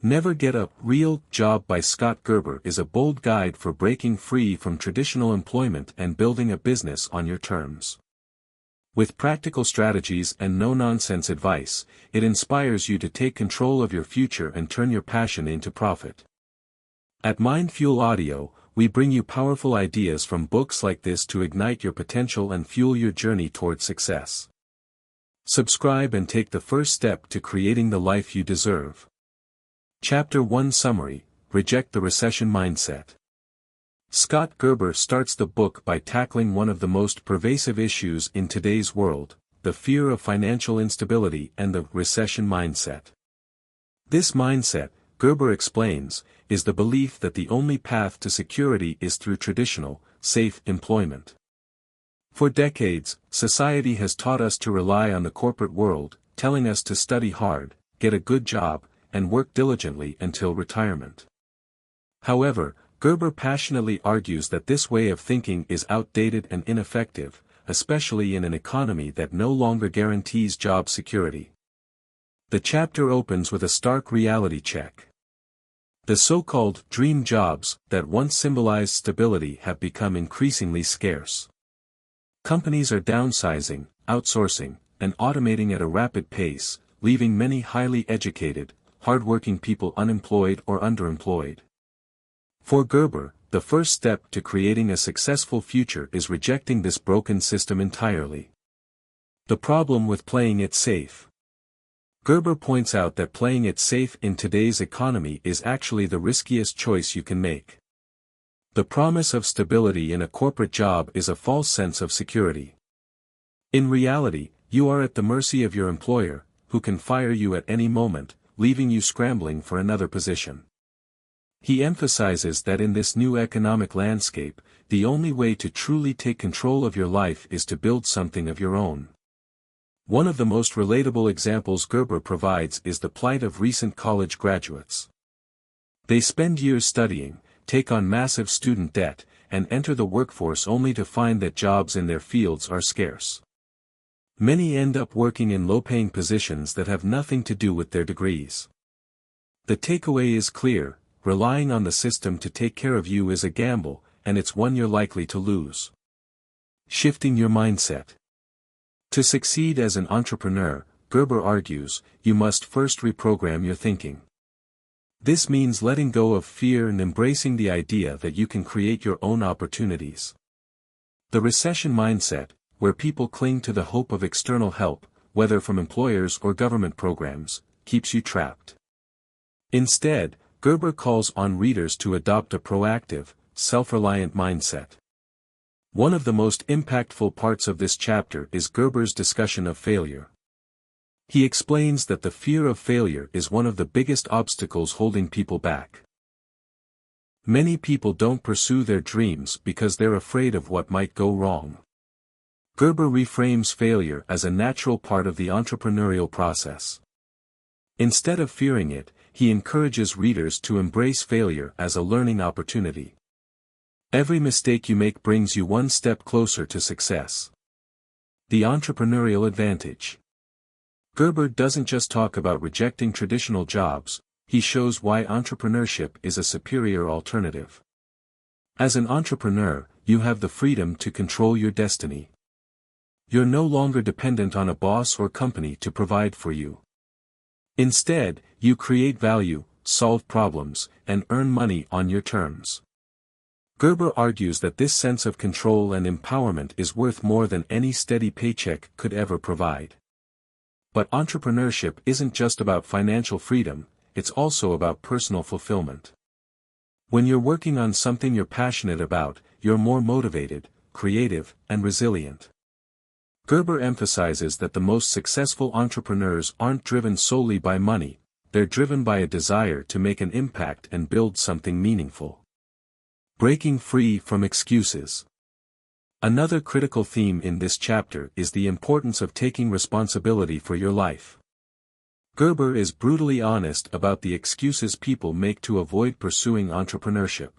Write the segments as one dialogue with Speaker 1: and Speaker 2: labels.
Speaker 1: Never Get a Real Job by Scott Gerber is a bold guide for breaking free from traditional employment and building a business on your terms. With practical strategies and no-nonsense advice, it inspires you to take control of your future and turn your passion into profit. At MindFuel Audio, we bring you powerful ideas from books like this to ignite your potential and fuel your journey toward success. Subscribe and take the first step to creating the life you deserve. Chapter 1 Summary: Reject the Recession Mindset. Scott Gerber starts the book by tackling one of the most pervasive issues in today's world, the fear of financial instability and the recession mindset. This mindset, Gerber explains, is the belief that the only path to security is through traditional, safe employment. For decades, society has taught us to rely on the corporate world, telling us to study hard, get a good job, and work diligently until retirement. However, Gerber passionately argues that this way of thinking is outdated and ineffective, especially in an economy that no longer guarantees job security. The chapter opens with a stark reality check. The so-called dream jobs that once symbolized stability have become increasingly scarce. Companies are downsizing, outsourcing, and automating at a rapid pace, leaving many highly educated, hardworking people unemployed or underemployed. For Gerber, the first step to creating a successful future is rejecting this broken system entirely. The problem with playing it safe. Gerber points out that playing it safe in today's economy is actually the riskiest choice you can make. The promise of stability in a corporate job is a false sense of security. In reality, you are at the mercy of your employer, who can fire you at any moment, leaving you scrambling for another position. He emphasizes that in this new economic landscape, the only way to truly take control of your life is to build something of your own. One of the most relatable examples Gerber provides is the plight of recent college graduates. They spend years studying, take on massive student debt, and enter the workforce only to find that jobs in their fields are scarce. Many end up working in low-paying positions that have nothing to do with their degrees. The takeaway is clear: relying on the system to take care of you is a gamble, and it's one you're likely to lose. Shifting your mindset. To succeed as an entrepreneur, Gerber argues, you must first reprogram your thinking. This means letting go of fear and embracing the idea that you can create your own opportunities. The recession mindset, where people cling to the hope of external help, whether from employers or government programs, keeps you trapped. Instead, Gerber calls on readers to adopt a proactive, self-reliant mindset. One of the most impactful parts of this chapter is Gerber's discussion of failure. He explains that the fear of failure is one of the biggest obstacles holding people back. Many people don't pursue their dreams because they're afraid of what might go wrong. Gerber reframes failure as a natural part of the entrepreneurial process. Instead of fearing it, he encourages readers to embrace failure as a learning opportunity. Every mistake you make brings you one step closer to success. The entrepreneurial advantage. Gerber doesn't just talk about rejecting traditional jobs, he shows why entrepreneurship is a superior alternative. As an entrepreneur, you have the freedom to control your destiny. You're no longer dependent on a boss or company to provide for you. Instead, you create value, solve problems, and earn money on your terms. Gerber argues that this sense of control and empowerment is worth more than any steady paycheck could ever provide. But entrepreneurship isn't just about financial freedom, it's also about personal fulfillment. When you're working on something you're passionate about, you're more motivated, creative, and resilient. Gerber emphasizes that the most successful entrepreneurs aren't driven solely by money, they're driven by a desire to make an impact and build something meaningful. Breaking free from excuses. Another critical theme in this chapter is the importance of taking responsibility for your life. Gerber is brutally honest about the excuses people make to avoid pursuing entrepreneurship.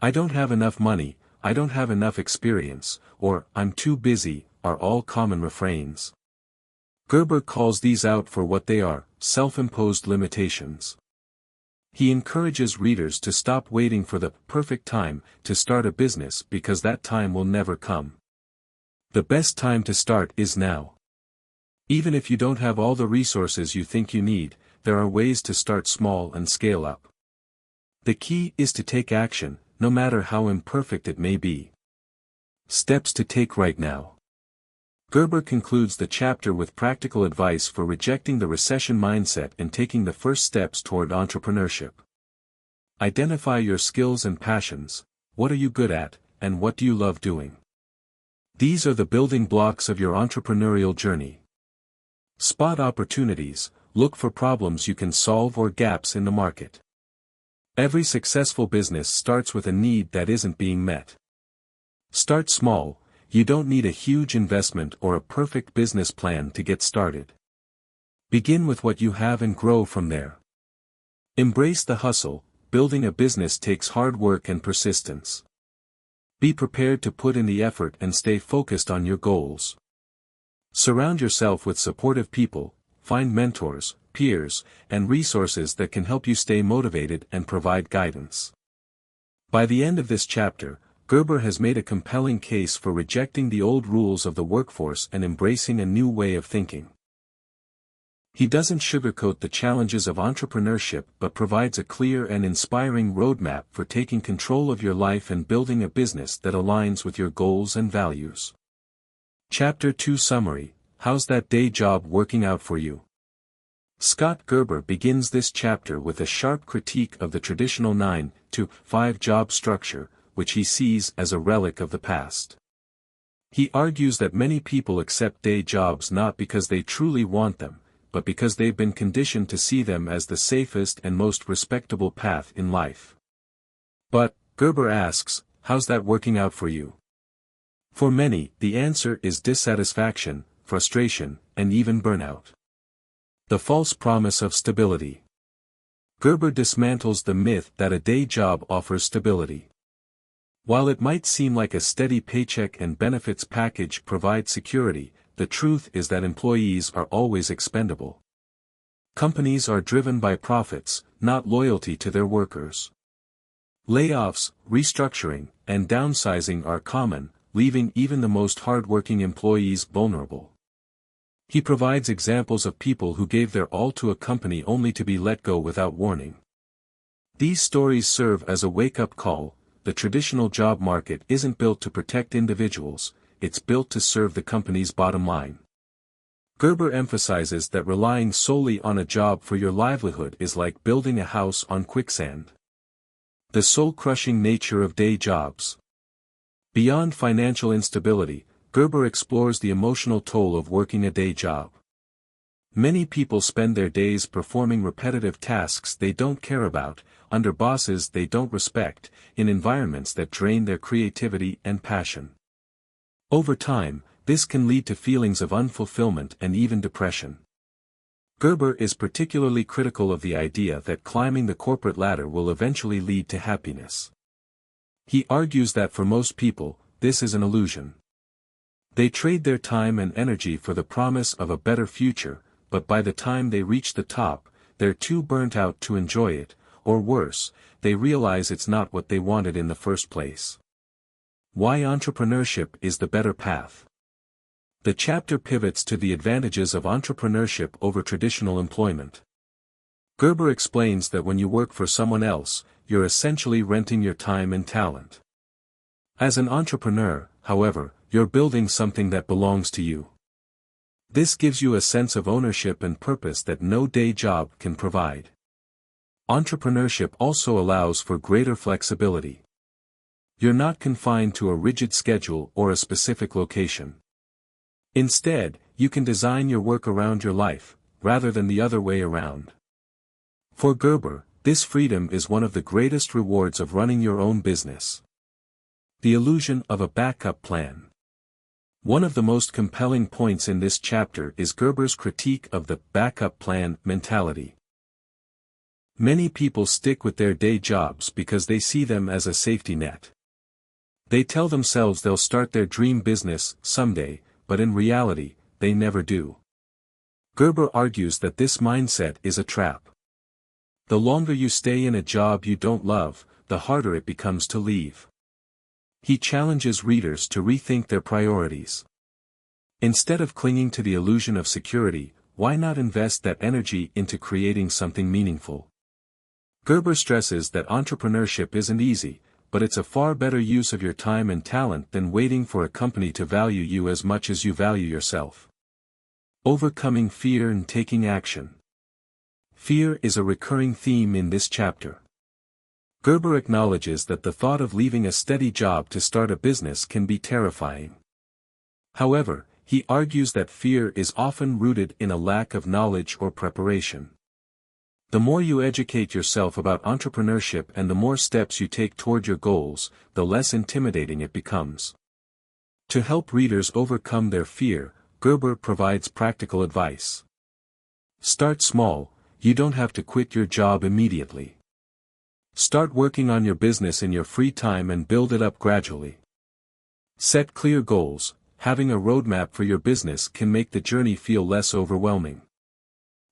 Speaker 1: I don't have enough money, I don't have enough experience, or I'm too busy, are all common refrains. Gerber calls these out for what they are, self-imposed limitations. He encourages readers to stop waiting for the perfect time to start a business because that time will never come. The best time to start is now. Even if you don't have all the resources you think you need, there are ways to start small and scale up. The key is to take action, no matter how imperfect it may be. Steps to take right now. Gerber concludes the chapter with practical advice for rejecting the recession mindset and taking the first steps toward entrepreneurship. Identify your skills and passions. What are you good at, and what do you love doing? These are the building blocks of your entrepreneurial journey. Spot opportunities. Look for problems you can solve or gaps in the market. Every successful business starts with a need that isn't being met. Start small. You don't need a huge investment or a perfect business plan to get started. Begin with what you have and grow from there. Embrace the hustle. Building a business takes hard work and persistence. Be prepared to put in the effort and stay focused on your goals. Surround yourself with supportive people, find mentors, peers, and resources that can help you stay motivated and provide guidance. By the end of this chapter, Gerber has made a compelling case for rejecting the old rules of the workforce and embracing a new way of thinking. He doesn't sugarcoat the challenges of entrepreneurship but provides a clear and inspiring roadmap for taking control of your life and building a business that aligns with your goals and values. Chapter 2 Summary: How's that day job working out for you? Scott Gerber begins this chapter with a sharp critique of the traditional 9-to-5 job structure, which he sees as a relic of the past. He argues that many people accept day jobs not because they truly want them, but because they've been conditioned to see them as the safest and most respectable path in life. But, Gerber asks, how's that working out for you? For many, the answer is dissatisfaction, frustration, and even burnout. The false promise of stability. Gerber dismantles the myth that a day job offers stability. While it might seem like a steady paycheck and benefits package provide security, the truth is that employees are always expendable. Companies are driven by profits, not loyalty to their workers. Layoffs, restructuring, and downsizing are common, leaving even the most hardworking employees vulnerable. He provides examples of people who gave their all to a company only to be let go without warning. These stories serve as a wake-up call. The traditional job market isn't built to protect individuals, it's built to serve the company's bottom line. Gerber emphasizes that relying solely on a job for your livelihood is like building a house on quicksand. The soul-crushing nature of day jobs. Beyond financial instability, Gerber explores the emotional toll of working a day job. Many people spend their days performing repetitive tasks they don't care about, under bosses they don't respect, in environments that drain their creativity and passion. Over time, this can lead to feelings of unfulfillment and even depression. Gerber is particularly critical of the idea that climbing the corporate ladder will eventually lead to happiness. He argues that for most people, this is an illusion. They trade their time and energy for the promise of a better future, but by the time they reach the top, they're too burnt out to enjoy it, or worse, they realize it's not what they wanted in the first place. Why entrepreneurship is the better path. The chapter pivots to the advantages of entrepreneurship over traditional employment. Gerber explains that when you work for someone else, you're essentially renting your time and talent. As an entrepreneur, however, you're building something that belongs to you. This gives you a sense of ownership and purpose that no day job can provide. Entrepreneurship also allows for greater flexibility. You're not confined to a rigid schedule or a specific location. Instead, you can design your work around your life, rather than the other way around. For Gerber, this freedom is one of the greatest rewards of running your own business. The illusion of a backup plan. One of the most compelling points in this chapter is Gerber's critique of the backup plan mentality. Many people stick with their day jobs because they see them as a safety net. They tell themselves they'll start their dream business someday, but in reality, they never do. Gerber argues that this mindset is a trap. The longer you stay in a job you don't love, the harder it becomes to leave. He challenges readers to rethink their priorities. Instead of clinging to the illusion of security, why not invest that energy into creating something meaningful? Gerber stresses that entrepreneurship isn't easy, but it's a far better use of your time and talent than waiting for a company to value you as much as you value yourself. Overcoming fear and taking action. Fear is a recurring theme in this chapter. Gerber acknowledges that the thought of leaving a steady job to start a business can be terrifying. However, he argues that fear is often rooted in a lack of knowledge or preparation. The more you educate yourself about entrepreneurship and the more steps you take toward your goals, the less intimidating it becomes. To help readers overcome their fear, Gerber provides practical advice. Start small. You don't have to quit your job immediately. Start working on your business in your free time and build it up gradually. Set clear goals. Having a roadmap for your business can make the journey feel less overwhelming.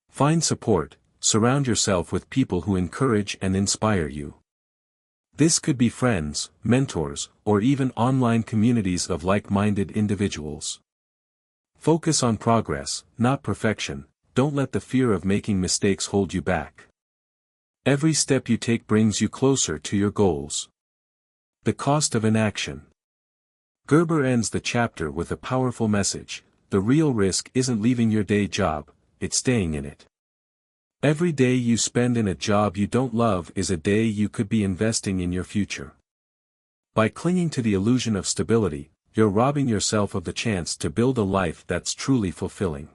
Speaker 1: Find support. Surround yourself with people who encourage and inspire you. This could be friends, mentors, or even online communities of like-minded individuals. Focus on progress, not perfection. Don't let the fear of making mistakes hold you back. Every step you take brings you closer to your goals. The cost of inaction. Gerber ends the chapter with a powerful message. The real risk isn't leaving your day job, it's staying in it. Every day you spend in a job you don't love is a day you could be investing in your future. By clinging to the illusion of stability, you're robbing yourself of the chance to build a life that's truly fulfilling.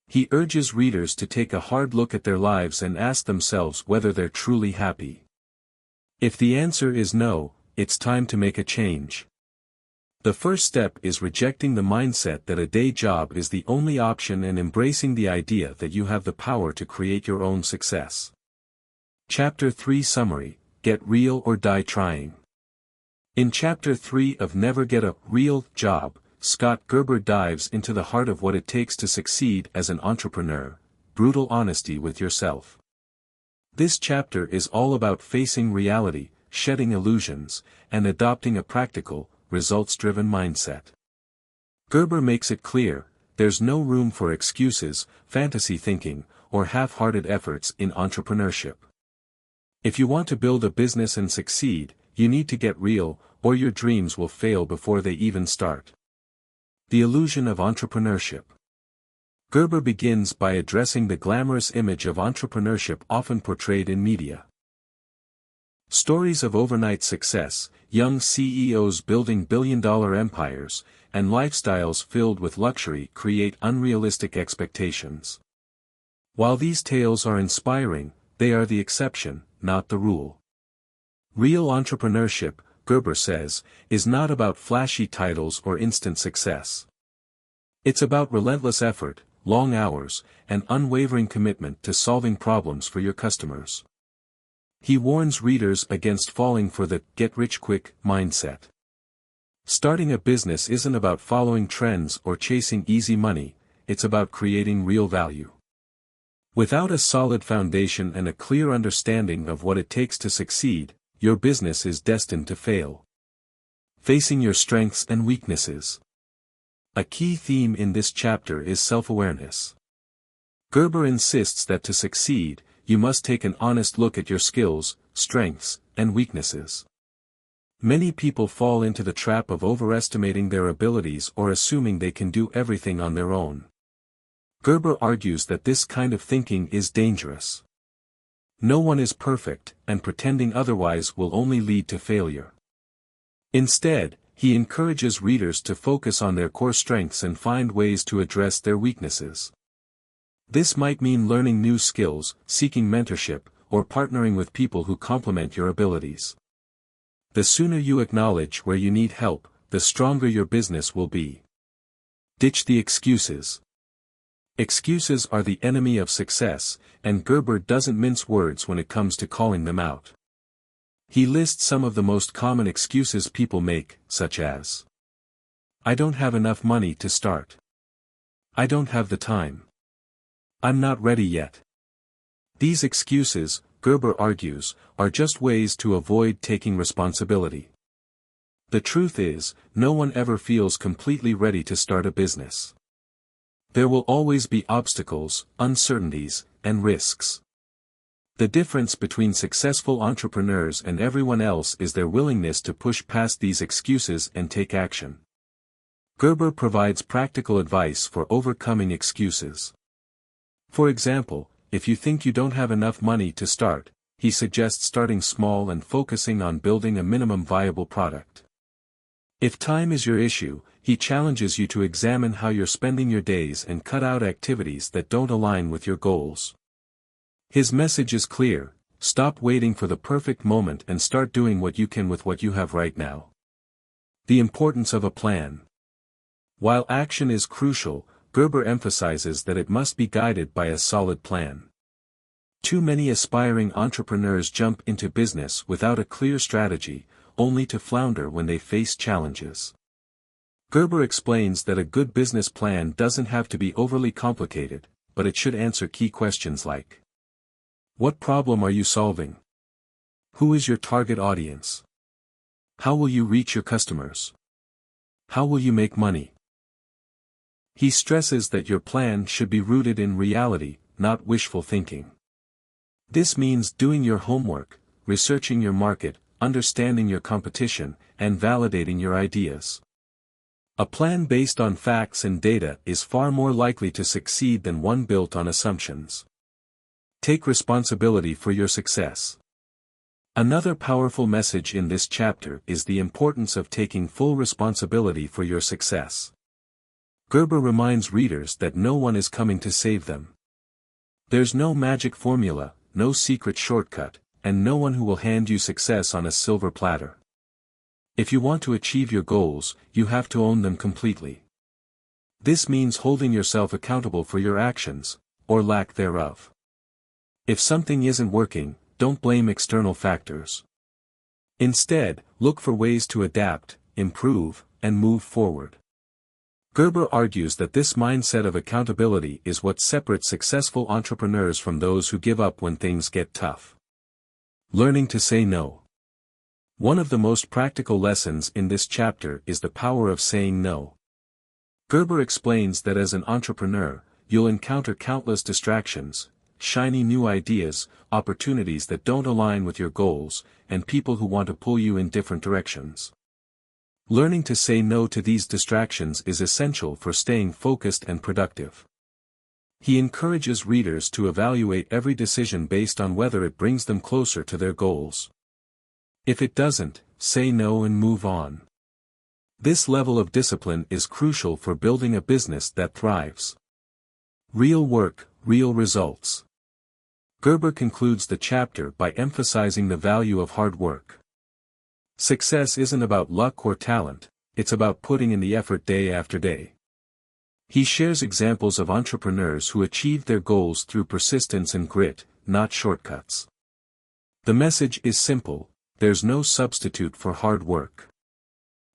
Speaker 1: He urges readers to take a hard look at their lives and ask themselves whether they're truly happy. If the answer is no, it's time to make a change. The first step is rejecting the mindset that a day job is the only option and embracing the idea that you have the power to create your own success. Chapter 3 Summary: Get Real or Die Trying. In Chapter 3 of Never Get a Real Job, Scott Gerber dives into the heart of what it takes to succeed as an entrepreneur: brutal honesty with yourself. This chapter is all about facing reality, shedding illusions, and adopting a practical, results-driven mindset. Gerber makes it clear, there's no room for excuses, fantasy thinking, or half-hearted efforts in entrepreneurship. If you want to build a business and succeed, you need to get real, or your dreams will fail before they even start. The illusion of entrepreneurship. Gerber begins by addressing the glamorous image of entrepreneurship often portrayed in media. Stories of overnight success, young CEOs building billion-dollar empires, and lifestyles filled with luxury create unrealistic expectations. While these tales are inspiring, they are the exception, not the rule. Real entrepreneurship, Gerber says, is not about flashy titles or instant success. It's about relentless effort, long hours, and unwavering commitment to solving problems for your customers. He warns readers against falling for the get-rich-quick mindset. Starting a business isn't about following trends or chasing easy money, it's about creating real value. Without a solid foundation and a clear understanding of what it takes to succeed, your business is destined to fail. Facing your strengths and weaknesses. A key theme in this chapter is self-awareness. Gerber insists that to succeed, you must take an honest look at your skills, strengths, and weaknesses. Many people fall into the trap of overestimating their abilities or assuming they can do everything on their own. Gerber argues that this kind of thinking is dangerous. No one is perfect, and pretending otherwise will only lead to failure. Instead, he encourages readers to focus on their core strengths and find ways to address their weaknesses. This might mean learning new skills, seeking mentorship, or partnering with people who complement your abilities. The sooner you acknowledge where you need help, the stronger your business will be. Ditch the excuses. Excuses are the enemy of success, and Gerber doesn't mince words when it comes to calling them out. He lists some of the most common excuses people make, such as, "I don't have enough money to start. I don't have the time. I'm not ready yet." These excuses, Gerber argues, are just ways to avoid taking responsibility. The truth is, no one ever feels completely ready to start a business. There will always be obstacles, uncertainties, and risks. The difference between successful entrepreneurs and everyone else is their willingness to push past these excuses and take action. Gerber provides practical advice for overcoming excuses. For example, if you think you don't have enough money to start, he suggests starting small and focusing on building a minimum viable product. If time is your issue, he challenges you to examine how you're spending your days and cut out activities that don't align with your goals. His message is clear: stop waiting for the perfect moment and start doing what you can with what you have right now. The importance of a plan. While action is crucial, Gerber emphasizes that it must be guided by a solid plan. Too many aspiring entrepreneurs jump into business without a clear strategy, only to flounder when they face challenges. Gerber explains that a good business plan doesn't have to be overly complicated, but it should answer key questions like: what problem are you solving? Who is your target audience? How will you reach your customers? How will you make money? He stresses that your plan should be rooted in reality, not wishful thinking. This means doing your homework, researching your market, understanding your competition, and validating your ideas. A plan based on facts and data is far more likely to succeed than one built on assumptions. Take responsibility for your success. Another powerful message in this chapter is the importance of taking full responsibility for your success. Gerber reminds readers that no one is coming to save them. There's no magic formula, no secret shortcut, and no one who will hand you success on a silver platter. If you want to achieve your goals, you have to own them completely. This means holding yourself accountable for your actions, or lack thereof. If something isn't working, don't blame external factors. Instead, look for ways to adapt, improve, and move forward. Gerber argues that this mindset of accountability is what separates successful entrepreneurs from those who give up when things get tough. Learning to say no. One of the most practical lessons in this chapter is the power of saying no. Gerber explains that as an entrepreneur, you'll encounter countless distractions, shiny new ideas, opportunities that don't align with your goals, and people who want to pull you in different directions. Learning to say no to these distractions is essential for staying focused and productive. He encourages readers to evaluate every decision based on whether it brings them closer to their goals. If it doesn't, say no and move on. This level of discipline is crucial for building a business that thrives. Real work, real results. Gerber concludes the chapter by emphasizing the value of hard work. Success isn't about luck or talent, it's about putting in the effort day after day. He shares examples of entrepreneurs who achieved their goals through persistence and grit, not shortcuts. The message is simple: there's no substitute for hard work.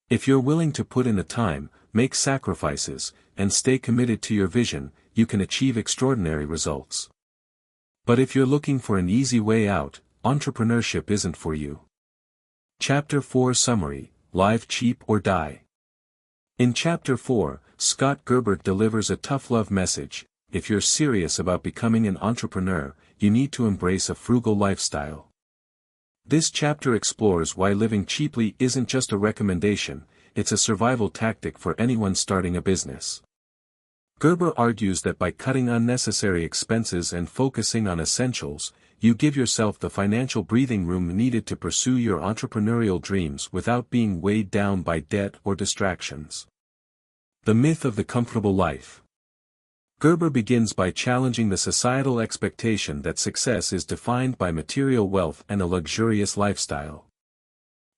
Speaker 1: If you're willing to put in the time, make sacrifices, and stay committed to your vision, you can achieve extraordinary results. But if you're looking for an easy way out, entrepreneurship isn't for you. Chapter 4 Summary: Live Cheap or Die. In Chapter 4, Scott Gerber delivers a tough love message: if you're serious about becoming an entrepreneur, you need to embrace a frugal lifestyle. This chapter explores why living cheaply isn't just a recommendation, it's a survival tactic for anyone starting a business. Gerber argues that by cutting unnecessary expenses and focusing on essentials, you give yourself the financial breathing room needed to pursue your entrepreneurial dreams without being weighed down by debt or distractions. The myth of the comfortable life. Gerber begins by challenging the societal expectation that success is defined by material wealth and a luxurious lifestyle.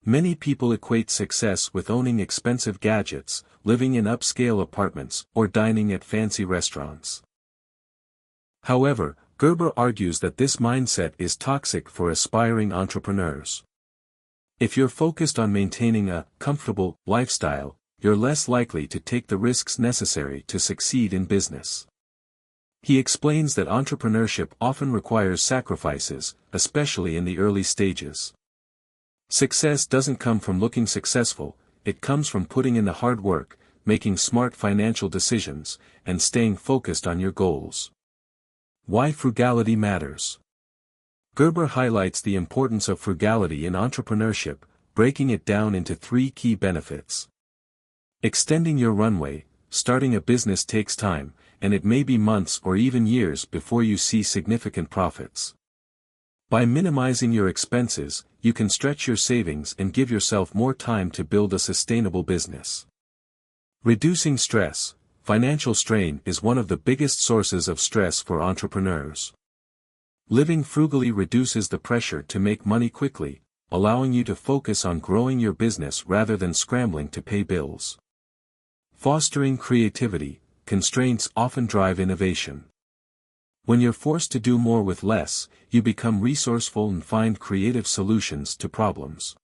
Speaker 1: Many people equate success with owning expensive gadgets, living in upscale apartments, or dining at fancy restaurants. However, Gerber argues that this mindset is toxic for aspiring entrepreneurs. If you're focused on maintaining a comfortable lifestyle, you're less likely to take the risks necessary to succeed in business. He explains that entrepreneurship often requires sacrifices, especially in the early stages. Success doesn't come from looking successful, it comes from putting in the hard work, making smart financial decisions, and staying focused on your goals. Why frugality matters. Gerber highlights the importance of frugality in entrepreneurship, breaking it down into 3 key benefits. Extending your runway. Starting a business takes time, and it may be months or even years before you see significant profits. By minimizing your expenses, you can stretch your savings and give yourself more time to build a sustainable business. Reducing stress. Financial strain is one of the biggest sources of stress for entrepreneurs. Living frugally reduces the pressure to make money quickly, allowing you to focus on growing your business rather than scrambling to pay bills. Fostering creativity. Constraints often drive innovation. When you're forced to do more with less, you become resourceful and find creative solutions to problems.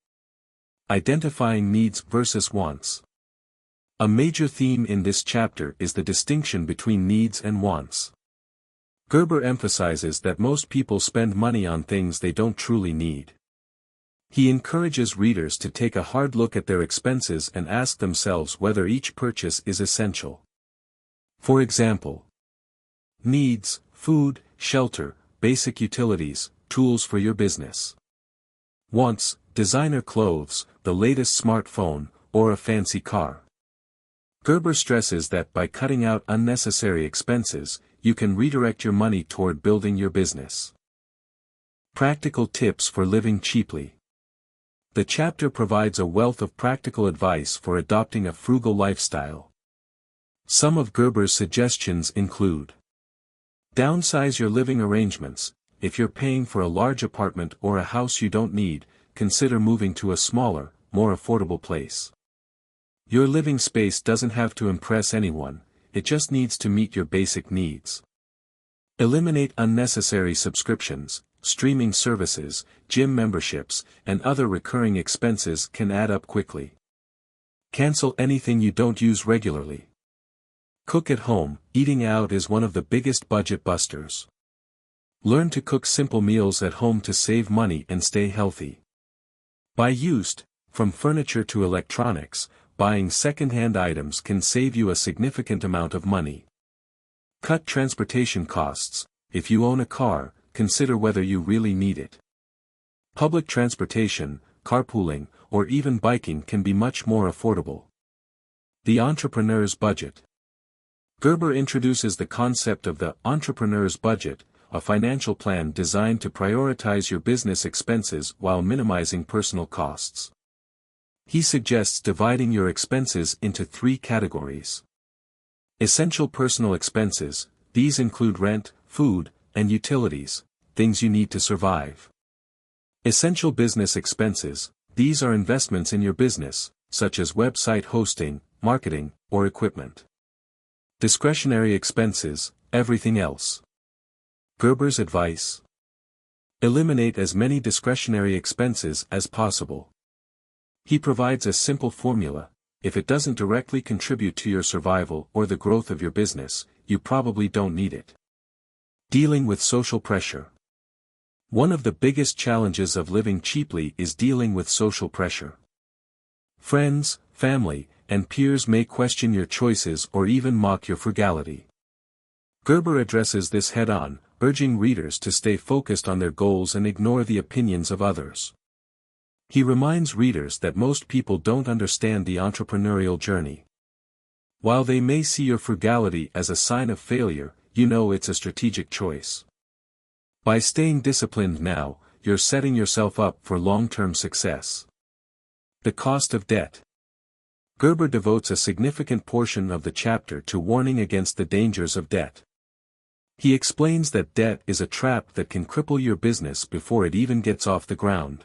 Speaker 1: Identifying needs versus wants. A major theme in this chapter is the distinction between needs and wants. Gerber emphasizes that most people spend money on things they don't truly need. He encourages readers to take a hard look at their expenses and ask themselves whether each purchase is essential. For example, needs: food, shelter, basic utilities, tools for your business. Wants: designer clothes, the latest smartphone, or a fancy car. Gerber stresses that by cutting out unnecessary expenses, you can redirect your money toward building your business. Practical tips for living cheaply. The chapter provides a wealth of practical advice for adopting a frugal lifestyle. Some of Gerber's suggestions include: downsize your living arrangements. If you're paying for a large apartment or a house you don't need, consider moving to a smaller, more affordable place. Your living space doesn't have to impress anyone, it just needs to meet your basic needs. Eliminate unnecessary subscriptions. Streaming services, gym memberships, and other recurring expenses can add up quickly. Cancel anything you don't use regularly. Cook at home. Eating out is one of the biggest budget busters. Learn to cook simple meals at home to save money and stay healthy. Buy used. From furniture to electronics, buying second-hand items can save you a significant amount of money. Cut transportation costs. If you own a car, consider whether you really need it. Public transportation, carpooling, or even biking can be much more affordable. The entrepreneur's budget. Gerber introduces the concept of the entrepreneur's budget, a financial plan designed to prioritize your business expenses while minimizing personal costs. He suggests dividing your expenses into 3 categories. Essential personal expenses. These include rent, food, and utilities, things you need to survive. Essential business expenses. These are investments in your business, such as website hosting, marketing, or equipment. Discretionary expenses, everything else. Gerber's advice: eliminate as many discretionary expenses as possible. He provides a simple formula: if it doesn't directly contribute to your survival or the growth of your business, you probably don't need it. Dealing with social pressure. One of the biggest challenges of living cheaply is dealing with social pressure. Friends, family, and peers may question your choices or even mock your frugality. Gerber addresses this head-on, urging readers to stay focused on their goals and ignore the opinions of others. He reminds readers that most people don't understand the entrepreneurial journey. While they may see your frugality as a sign of failure, you know it's a strategic choice. By staying disciplined now, you're setting yourself up for long-term success. The cost of debt. Gerber devotes a significant portion of the chapter to warning against the dangers of debt. He explains that debt is a trap that can cripple your business before it even gets off the ground.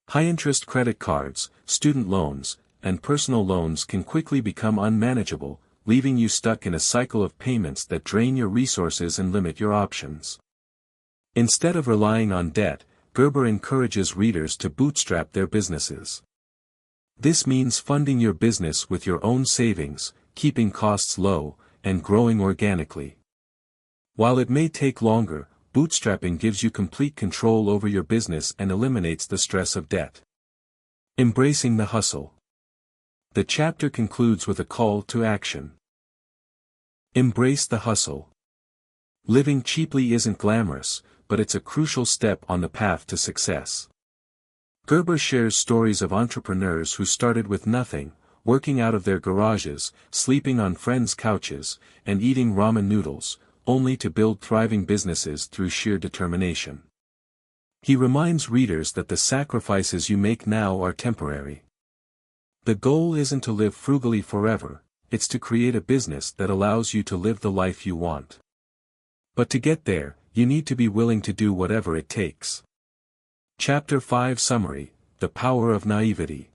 Speaker 1: High-interest credit cards, student loans, and personal loans can quickly become unmanageable, leaving you stuck in a cycle of payments that drain your resources and limit your options. Instead of relying on debt, Gerber encourages readers to bootstrap their businesses. This means funding your business with your own savings, keeping costs low, and growing organically. While it may take longer, bootstrapping gives you complete control over your business and eliminates the stress of debt. Embracing the hustle. The chapter concludes with a call to action. Embrace the hustle. Living cheaply isn't glamorous, but it's a crucial step on the path to success. Gerber shares stories of entrepreneurs who started with nothing, working out of their garages, sleeping on friends' couches, and eating ramen noodles, only to build thriving businesses through sheer determination. He reminds readers that the sacrifices you make now are temporary. The goal isn't to live frugally forever, it's to create a business that allows you to live the life you want. But to get there, you need to be willing to do whatever it takes. Chapter 5 Summary: The Power of Naivety.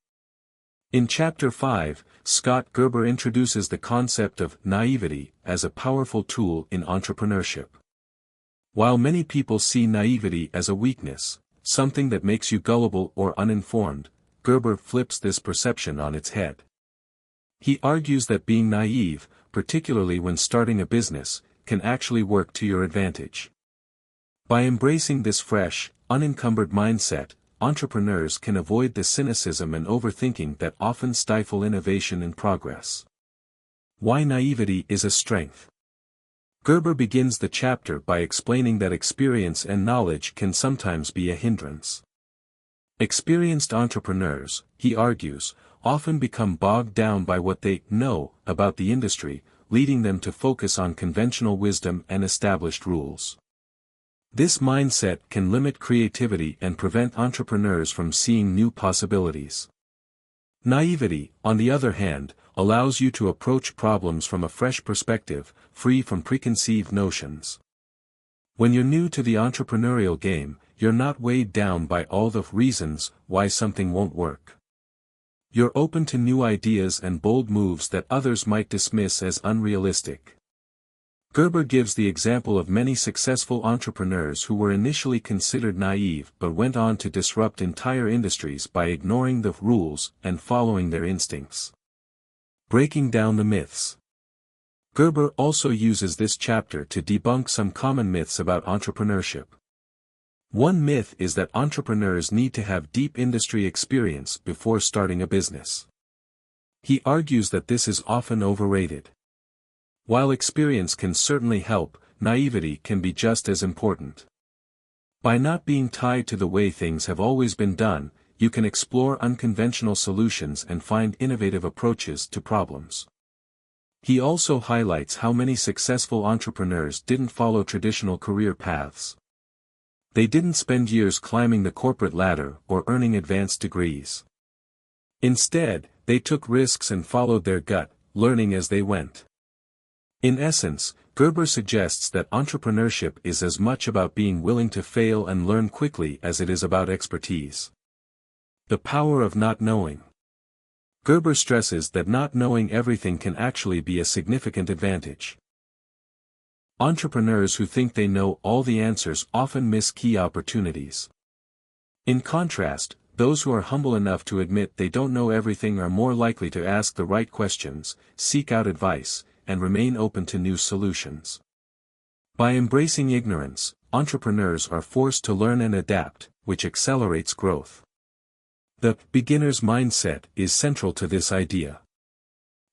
Speaker 1: In Chapter 5, Scott Gerber introduces the concept of naivety as a powerful tool in entrepreneurship. While many people see naivety as a weakness, something that makes you gullible or uninformed, Gerber flips this perception on its head. He argues that being naive, particularly when starting a business, can actually work to your advantage. By embracing this fresh, unencumbered mindset, entrepreneurs can avoid the cynicism and overthinking that often stifle innovation and progress. Why naivety is a strength. Gerber begins the chapter by explaining that experience and knowledge can sometimes be a hindrance. Experienced entrepreneurs, he argues, often become bogged down by what they know about the industry, leading them to focus on conventional wisdom and established rules. This mindset can limit creativity and prevent entrepreneurs from seeing new possibilities. Naivety, on the other hand, allows you to approach problems from a fresh perspective, free from preconceived notions. When you're new to the entrepreneurial game, you're not weighed down by all the reasons why something won't work. You're open to new ideas and bold moves that others might dismiss as unrealistic. Gerber gives the example of many successful entrepreneurs who were initially considered naive but went on to disrupt entire industries by ignoring the rules and following their instincts. Breaking down the myths. Gerber also uses this chapter to debunk some common myths about entrepreneurship. One myth is that entrepreneurs need to have deep industry experience before starting a business. He argues that this is often overrated. While experience can certainly help, naivety can be just as important. By not being tied to the way things have always been done, you can explore unconventional solutions and find innovative approaches to problems. He also highlights how many successful entrepreneurs didn't follow traditional career paths. They didn't spend years climbing the corporate ladder or earning advanced degrees. Instead, they took risks and followed their gut, learning as they went. In essence, Gerber suggests that entrepreneurship is as much about being willing to fail and learn quickly as it is about expertise. The power of not knowing. Gerber stresses that not knowing everything can actually be a significant advantage. Entrepreneurs who think they know all the answers often miss key opportunities. In contrast, those who are humble enough to admit they don't know everything are more likely to ask the right questions, seek out advice, and remain open to new solutions. By embracing ignorance, entrepreneurs are forced to learn and adapt, which accelerates growth. The beginner's mindset is central to this idea.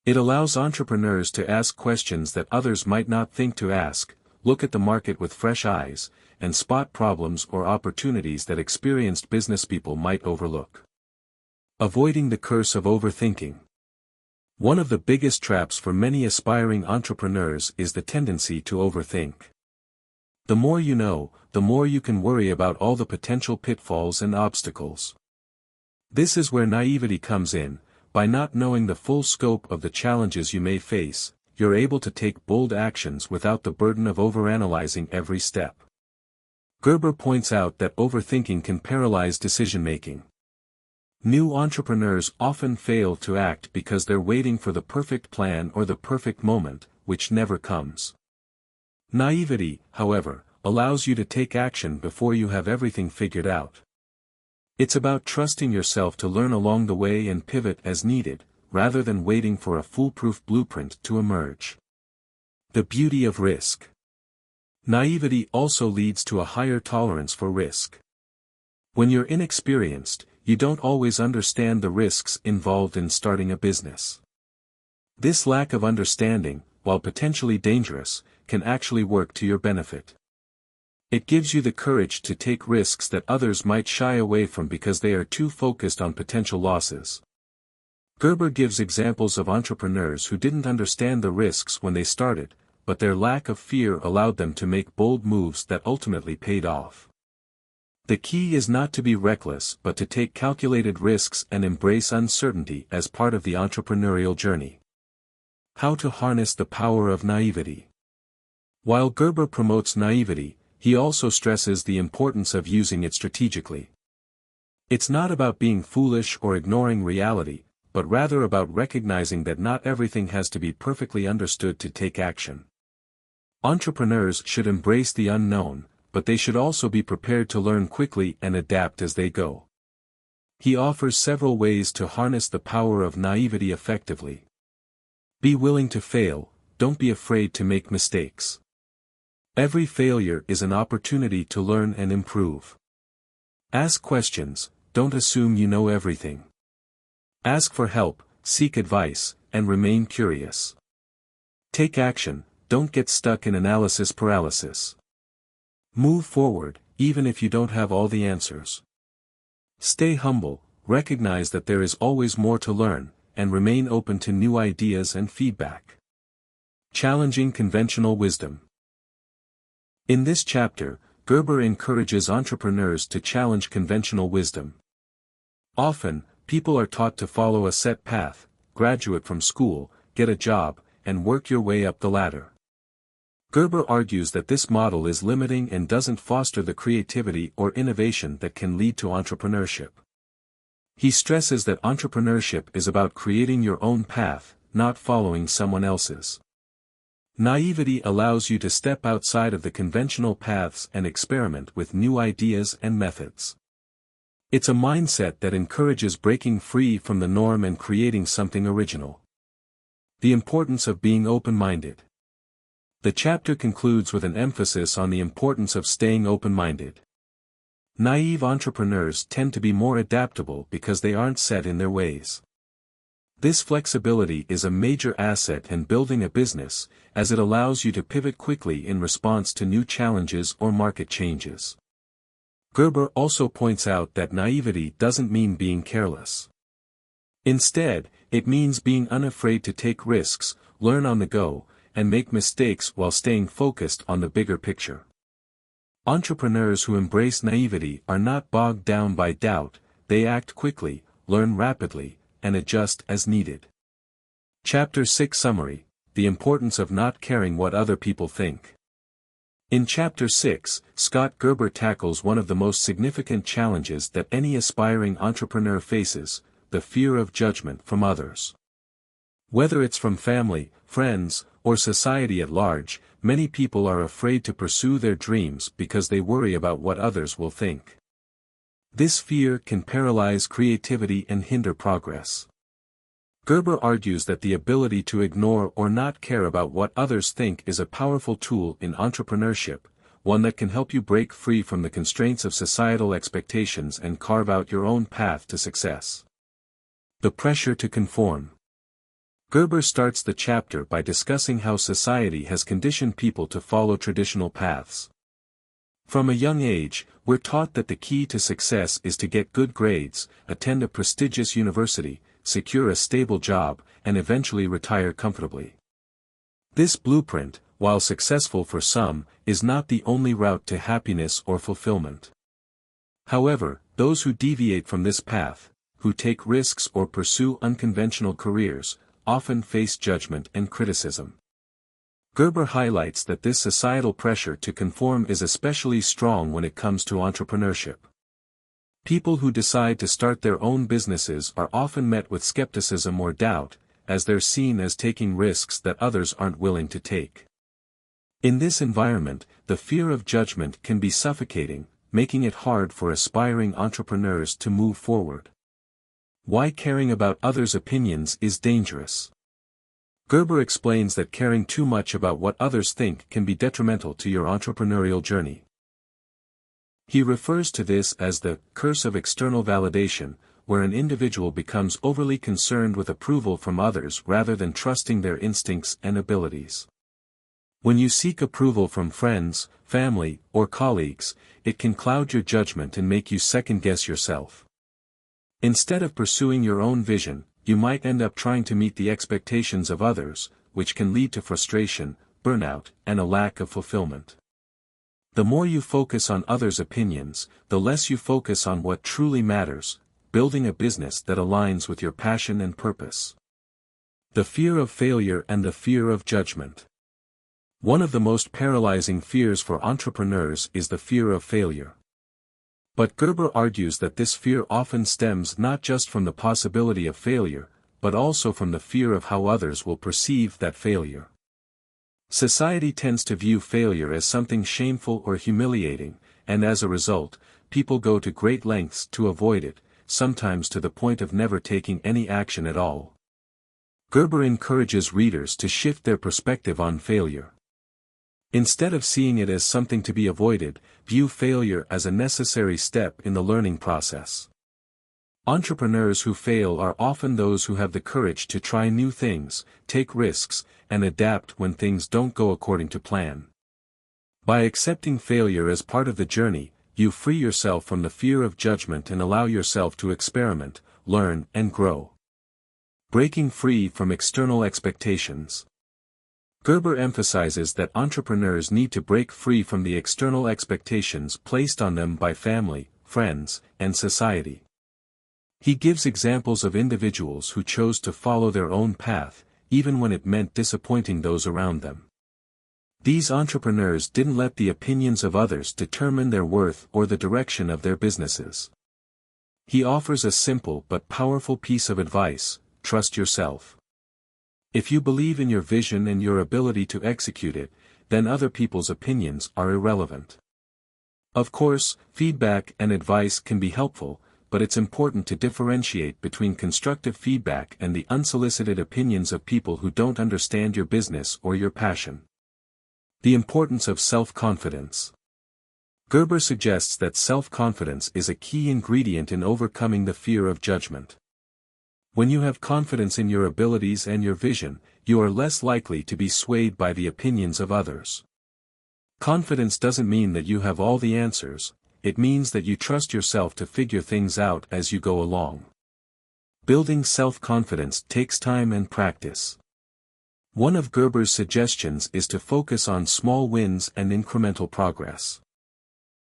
Speaker 1: It allows entrepreneurs to ask questions that others might not think to ask, look at the market with fresh eyes, and spot problems or opportunities that experienced businesspeople might overlook. Avoiding the curse of overthinking. One of the biggest traps for many aspiring entrepreneurs is the tendency to overthink. The more you know, the more you can worry about all the potential pitfalls and obstacles. This is where naivety comes in. By not knowing the full scope of the challenges you may face, you're able to take bold actions without the burden of overanalyzing every step. Gerber points out that overthinking can paralyze decision-making. New entrepreneurs often fail to act because they're waiting for the perfect plan or the perfect moment, which never comes. Naivety, however, allows you to take action before you have everything figured out. It's about trusting yourself to learn along the way and pivot as needed, rather than waiting for a foolproof blueprint to emerge. The beauty of risk. Naivety also leads to a higher tolerance for risk. When you're inexperienced, you don't always understand the risks involved in starting a business. This lack of understanding, while potentially dangerous, can actually work to your benefit. It gives you the courage to take risks that others might shy away from because they are too focused on potential losses. Gerber gives examples of entrepreneurs who didn't understand the risks when they started, but their lack of fear allowed them to make bold moves that ultimately paid off. The key is not to be reckless but to take calculated risks and embrace uncertainty as part of the entrepreneurial journey. How to harness the power of naivety. While Gerber promotes naivety, he also stresses the importance of using it strategically. It's not about being foolish or ignoring reality, but rather about recognizing that not everything has to be perfectly understood to take action. Entrepreneurs should embrace the unknown, but they should also be prepared to learn quickly and adapt as they go. He offers several ways to harness the power of naivety effectively. Be willing to fail, don't be afraid to make mistakes. Every failure is an opportunity to learn and improve. Ask questions, don't assume you know everything. Ask for help, seek advice, and remain curious. Take action, don't get stuck in analysis paralysis. Move forward, even if you don't have all the answers. Stay humble, recognize that there is always more to learn, and remain open to new ideas and feedback. Challenging conventional wisdom. In this chapter, Gerber encourages entrepreneurs to challenge conventional wisdom. Often, people are taught to follow a set path, graduate from school, get a job, and work your way up the ladder. Gerber argues that this model is limiting and doesn't foster the creativity or innovation that can lead to entrepreneurship. He stresses that entrepreneurship is about creating your own path, not following someone else's. Naivety allows you to step outside of the conventional paths and experiment with new ideas and methods. It's a mindset that encourages breaking free from the norm and creating something original. The importance of being open-minded. The chapter concludes with an emphasis on the importance of staying open-minded. Naive entrepreneurs tend to be more adaptable because they aren't set in their ways. This flexibility is a major asset in building a business, as it allows you to pivot quickly in response to new challenges or market changes. Gerber also points out that naivety doesn't mean being careless. Instead, it means being unafraid to take risks, learn on the go, and make mistakes while staying focused on the bigger picture. Entrepreneurs who embrace naivety are not bogged down by doubt, they act quickly, learn rapidly, and adjust as needed. Chapter 6 Summary: The importance of not caring what other people think. In Chapter 6, Scott Gerber tackles one of the most significant challenges that any aspiring entrepreneur faces: the fear of judgment from others. Whether it's from family, friends, or society at large, many people are afraid to pursue their dreams because they worry about what others will think. This fear can paralyze creativity and hinder progress. Gerber argues that the ability to ignore or not care about what others think is a powerful tool in entrepreneurship, one that can help you break free from the constraints of societal expectations and carve out your own path to success. The pressure to conform. Gerber starts the chapter by discussing how society has conditioned people to follow traditional paths. From a young age, we're taught that the key to success is to get good grades, attend a prestigious university, secure a stable job, and eventually retire comfortably. This blueprint, while successful for some, is not the only route to happiness or fulfillment. However, those who deviate from this path, who take risks or pursue unconventional careers, often face judgment and criticism. Gerber highlights that this societal pressure to conform is especially strong when it comes to entrepreneurship. People who decide to start their own businesses are often met with skepticism or doubt, as they're seen as taking risks that others aren't willing to take. In this environment, the fear of judgment can be suffocating, making it hard for aspiring entrepreneurs to move forward. Why caring about others' opinions is dangerous. Gerber explains that caring too much about what others think can be detrimental to your entrepreneurial journey. He refers to this as the curse of external validation, where an individual becomes overly concerned with approval from others rather than trusting their instincts and abilities. When you seek approval from friends, family, or colleagues, it can cloud your judgment and make you second-guess yourself. Instead of pursuing your own vision, you might end up trying to meet the expectations of others, which can lead to frustration, burnout, and a lack of fulfillment. The more you focus on others' opinions, the less you focus on what truly matters, building a business that aligns with your passion and purpose. The fear of failure and the fear of judgment. One of the most paralyzing fears for entrepreneurs is the fear of failure. But Gerber argues that this fear often stems not just from the possibility of failure, but also from the fear of how others will perceive that failure. Society tends to view failure as something shameful or humiliating, and as a result, people go to great lengths to avoid it, sometimes to the point of never taking any action at all. Gerber encourages readers to shift their perspective on failure. Instead of seeing it as something to be avoided, view failure as a necessary step in the learning process. Entrepreneurs who fail are often those who have the courage to try new things, take risks, and adapt when things don't go according to plan. By accepting failure as part of the journey, you free yourself from the fear of judgment and allow yourself to experiment, learn, and grow. Breaking free from external expectations. Gerber emphasizes that entrepreneurs need to break free from the external expectations placed on them by family, friends, and society. He gives examples of individuals who chose to follow their own path, even when it meant disappointing those around them. These entrepreneurs didn't let the opinions of others determine their worth or the direction of their businesses. He offers a simple but powerful piece of advice: trust yourself. If you believe in your vision and your ability to execute it, then other people's opinions are irrelevant. Of course, feedback and advice can be helpful, but it's important to differentiate between constructive feedback and the unsolicited opinions of people who don't understand your business or your passion. The importance of self-confidence. Gerber suggests that self-confidence is a key ingredient in overcoming the fear of judgment. When you have confidence in your abilities and your vision, you are less likely to be swayed by the opinions of others. Confidence doesn't mean that you have all the answers, it means that you trust yourself to figure things out as you go along. Building self-confidence takes time and practice. One of Gerber's suggestions is to focus on small wins and incremental progress.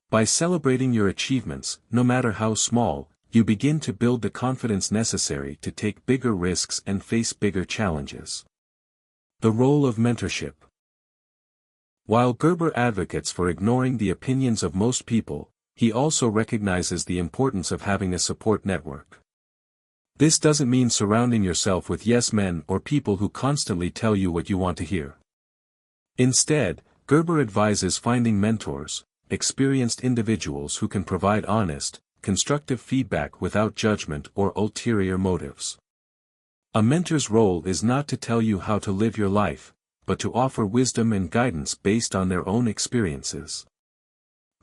Speaker 1: By celebrating your achievements, no matter how small, you begin to build the confidence necessary to take bigger risks and face bigger challenges. The role of mentorship. While Gerber advocates for ignoring the opinions of most people, he also recognizes the importance of having a support network. This doesn't mean surrounding yourself with yes men or people who constantly tell you what you want to hear. Instead, Gerber advises finding mentors, experienced individuals who can provide honest, constructive feedback without judgment or ulterior motives. A mentor's role is not to tell you how to live your life, but to offer wisdom and guidance based on their own experiences.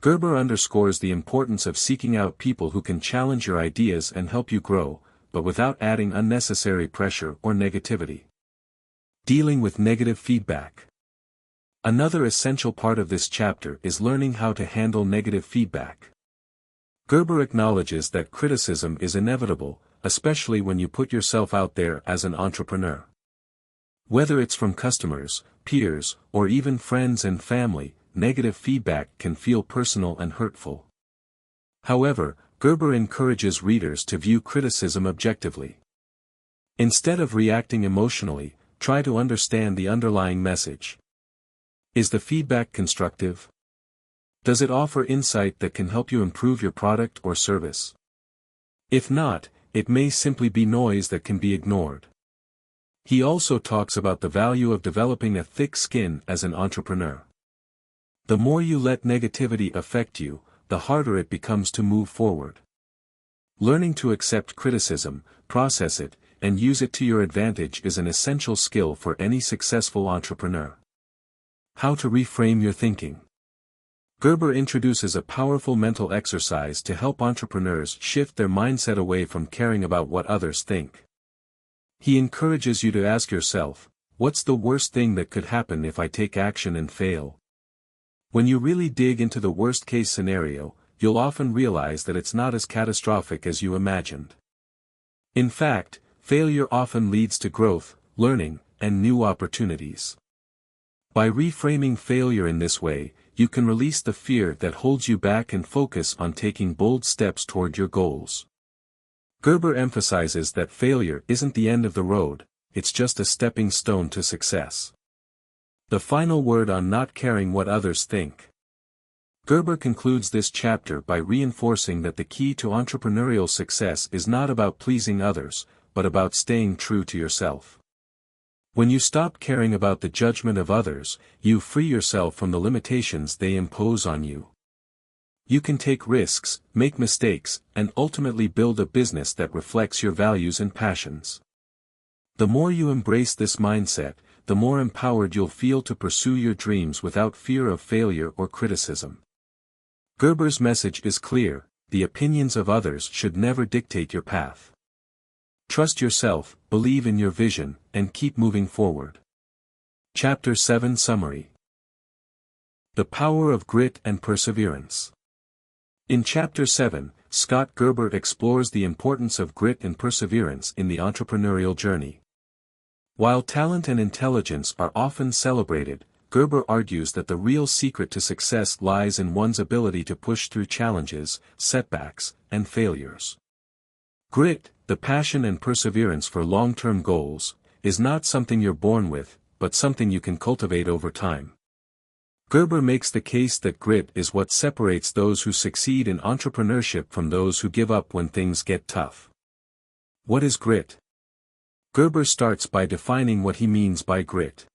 Speaker 1: Gerber underscores the importance of seeking out people who can challenge your ideas and help you grow, but without adding unnecessary pressure or negativity. Dealing with negative feedback. Another essential part of this chapter is learning how to handle negative feedback. Gerber acknowledges that criticism is inevitable, especially when you put yourself out there as an entrepreneur. Whether it's from customers, peers, or even friends and family, negative feedback can feel personal and hurtful. However, Gerber encourages readers to view criticism objectively. Instead of reacting emotionally, try to understand the underlying message. Is the feedback constructive? Does it offer insight that can help you improve your product or service? If not, it may simply be noise that can be ignored. He also talks about the value of developing a thick skin as an entrepreneur. The more you let negativity affect you, the harder it becomes to move forward. Learning to accept criticism, process it, and use it to your advantage is an essential skill for any successful entrepreneur. How to reframe your thinking. Gerber introduces a powerful mental exercise to help entrepreneurs shift their mindset away from caring about what others think. He encourages you to ask yourself, what's the worst thing that could happen if I take action and fail? When you really dig into the worst-case scenario, you'll often realize that it's not as catastrophic as you imagined. In fact, failure often leads to growth, learning, and new opportunities. By reframing failure in this way, you can release the fear that holds you back and focus on taking bold steps toward your goals. Gerber emphasizes that failure isn't the end of the road, it's just a stepping stone to success. The final word on not caring what others think. Gerber concludes this chapter by reinforcing that the key to entrepreneurial success is not about pleasing others, but about staying true to yourself. When you stop caring about the judgment of others, you free yourself from the limitations they impose on you. You can take risks, make mistakes, and ultimately build a business that reflects your values and passions. The more you embrace this mindset, the more empowered you'll feel to pursue your dreams without fear of failure or criticism. Gerber's message is clear: the opinions of others should never dictate your path. Trust yourself, believe in your vision, and keep moving forward. Chapter 7 Summary. The Power of Grit and Perseverance. In Chapter 7, Scott Gerber explores the importance of grit and perseverance in the entrepreneurial journey. While talent and intelligence are often celebrated, Gerber argues that the real secret to success lies in one's ability to push through challenges, setbacks, and failures. Grit, the passion and perseverance for long-term goals, is not something you're born with, but something you can cultivate over time. Gerber makes the case that grit is what separates those who succeed in entrepreneurship from those who give up when things get tough. What is grit? Gerber starts by defining what he means by grit.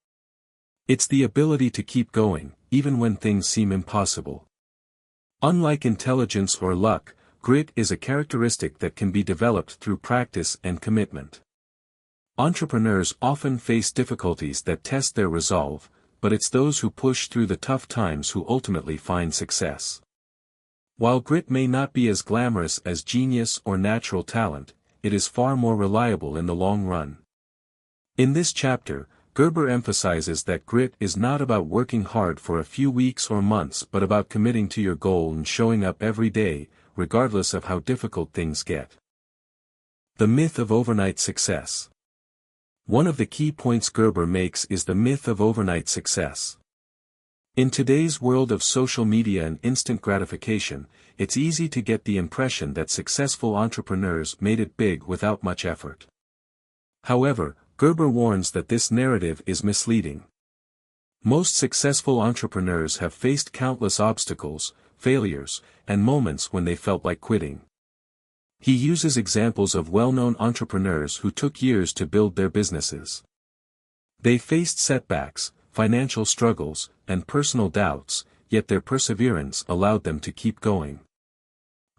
Speaker 1: It's the ability to keep going, even when things seem impossible. Unlike intelligence or luck, grit is a characteristic that can be developed through practice and commitment. Entrepreneurs often face difficulties that test their resolve, but it's those who push through the tough times who ultimately find success. While grit may not be as glamorous as genius or natural talent, it is far more reliable in the long run. In this chapter, Gerber emphasizes that grit is not about working hard for a few weeks or months but about committing to your goal and showing up every day, regardless of how difficult things get. The myth of overnight success. One of the key points Gerber makes is the myth of overnight success. In today's world of social media and instant gratification, it's easy to get the impression that successful entrepreneurs made it big without much effort. However, Gerber warns that this narrative is misleading. Most successful entrepreneurs have faced countless obstacles, failures, and moments when they felt like quitting. He uses examples of well-known entrepreneurs who took years to build their businesses. They faced setbacks, financial struggles, and personal doubts, yet their perseverance allowed them to keep going.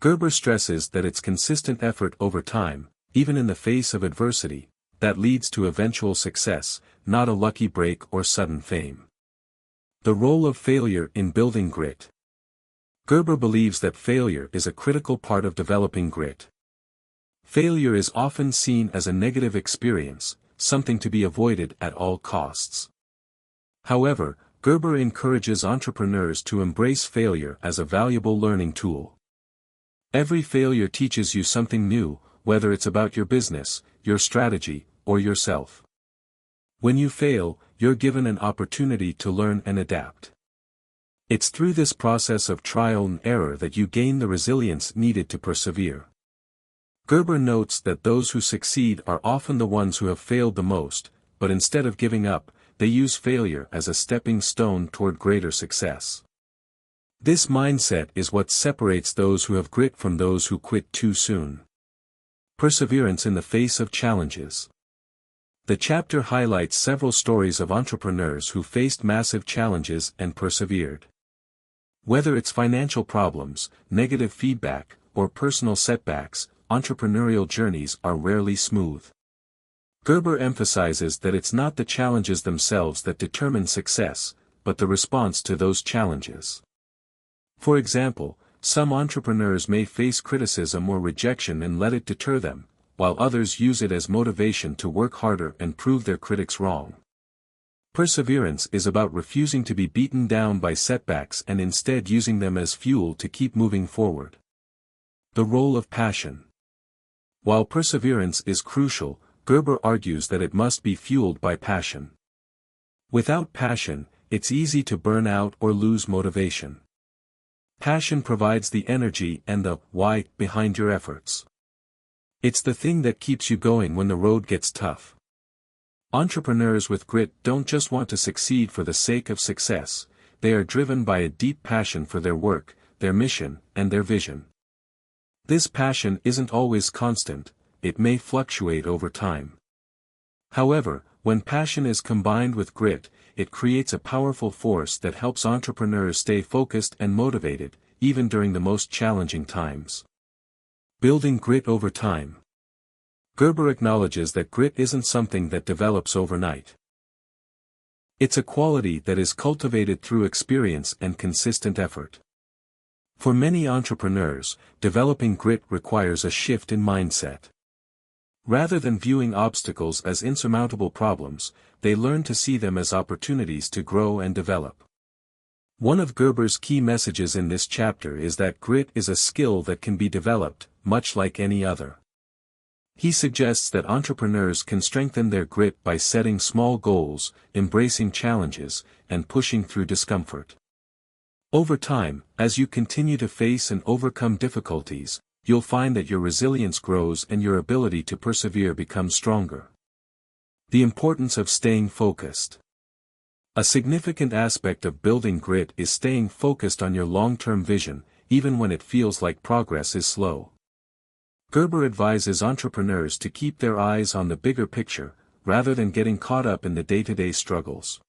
Speaker 1: Gerber stresses that it's consistent effort over time, even in the face of adversity, that leads to eventual success, not a lucky break or sudden fame. The role of failure in building grit. Gerber believes that failure is a critical part of developing grit. Failure is often seen as a negative experience, something to be avoided at all costs. However, Gerber encourages entrepreneurs to embrace failure as a valuable learning tool. Every failure teaches you something new, whether it's about your business, your strategy, or yourself. When you fail, you're given an opportunity to learn and adapt. It's through this process of trial and error that you gain the resilience needed to persevere. Gerber notes that those who succeed are often the ones who have failed the most, but instead of giving up, they use failure as a stepping stone toward greater success. This mindset is what separates those who have grit from those who quit too soon. Perseverance in the face of challenges. The chapter highlights several stories of entrepreneurs who faced massive challenges and persevered. Whether it's financial problems, negative feedback, or personal setbacks, entrepreneurial journeys are rarely smooth. Gerber emphasizes that it's not the challenges themselves that determine success, but the response to those challenges. For example, some entrepreneurs may face criticism or rejection and let it deter them, while others use it as motivation to work harder and prove their critics wrong. Perseverance is about refusing to be beaten down by setbacks and instead using them as fuel to keep moving forward. The role of passion. While perseverance is crucial, Gerber argues that it must be fueled by passion. Without passion, it's easy to burn out or lose motivation. Passion provides the energy and the why behind your efforts. It's the thing that keeps you going when the road gets tough. Entrepreneurs with grit don't just want to succeed for the sake of success, they are driven by a deep passion for their work, their mission, and their vision. This passion isn't always constant, it may fluctuate over time. However, when passion is combined with grit, it creates a powerful force that helps entrepreneurs stay focused and motivated, even during the most challenging times. Building grit over time. Gerber acknowledges that grit isn't something that develops overnight. It's a quality that is cultivated through experience and consistent effort. For many entrepreneurs, developing grit requires a shift in mindset. Rather than viewing obstacles as insurmountable problems, they learn to see them as opportunities to grow and develop. One of Gerber's key messages in this chapter is that grit is a skill that can be developed, much like any other. He suggests that entrepreneurs can strengthen their grit by setting small goals, embracing challenges, and pushing through discomfort. Over time, as you continue to face and overcome difficulties, you'll find that your resilience grows and your ability to persevere becomes stronger. The importance of staying focused. A significant aspect of building grit is staying focused on your long-term vision, even when it feels like progress is slow. Gerber advises entrepreneurs to keep their eyes on the bigger picture, rather than getting caught up in the day-to-day struggles.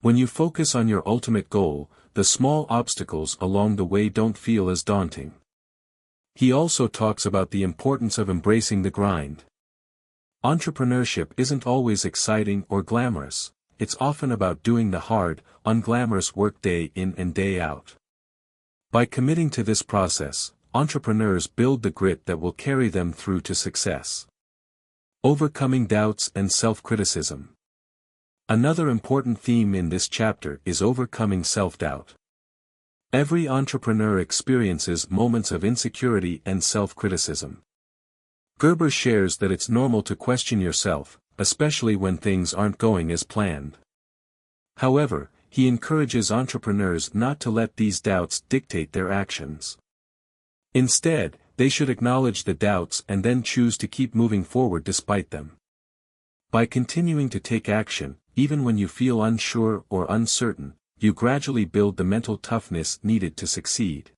Speaker 1: When you focus on your ultimate goal, the small obstacles along the way don't feel as daunting. He also talks about the importance of embracing the grind. Entrepreneurship isn't always exciting or glamorous, it's often about doing the hard, unglamorous work day in and day out. By committing to this process, entrepreneurs build the grit that will carry them through to success. Overcoming doubts and self-criticism. Another important theme in this chapter is overcoming self-doubt. Every entrepreneur experiences moments of insecurity and self-criticism. Gerber shares that it's normal to question yourself, especially when things aren't going as planned. However, he encourages entrepreneurs not to let these doubts dictate their actions. Instead, they should acknowledge the doubts and then choose to keep moving forward despite them. By continuing to take action, even when you feel unsure or uncertain, you gradually build the mental toughness needed to succeed.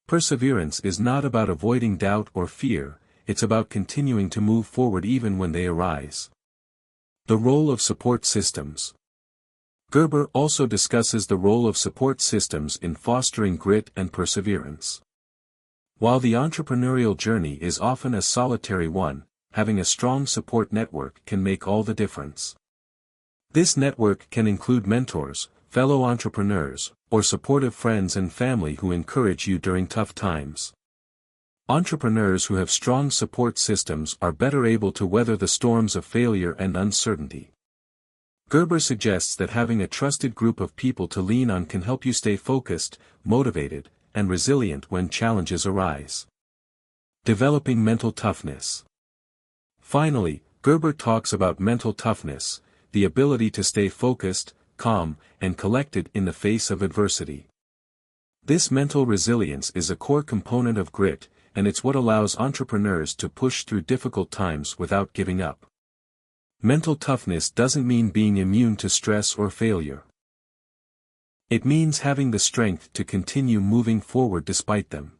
Speaker 1: Perseverance is not about avoiding doubt or fear, it's about continuing to move forward even when they arise. The role of support systems. Gerber also discusses the role of support systems in fostering grit and perseverance. While the entrepreneurial journey is often a solitary one, having a strong support network can make all the difference. This network can include mentors, fellow entrepreneurs, or supportive friends and family who encourage you during tough times. Entrepreneurs who have strong support systems are better able to weather the storms of failure and uncertainty. Gerber suggests that having a trusted group of people to lean on can help you stay focused, motivated, and resilient when challenges arise. Developing mental toughness. Finally, Gerber talks about mental toughness, the ability to stay focused, calm, and collected in the face of adversity. This mental resilience is a core component of grit, and it's what allows entrepreneurs to push through difficult times without giving up. Mental toughness doesn't mean being immune to stress or failure. It means having the strength to continue moving forward despite them.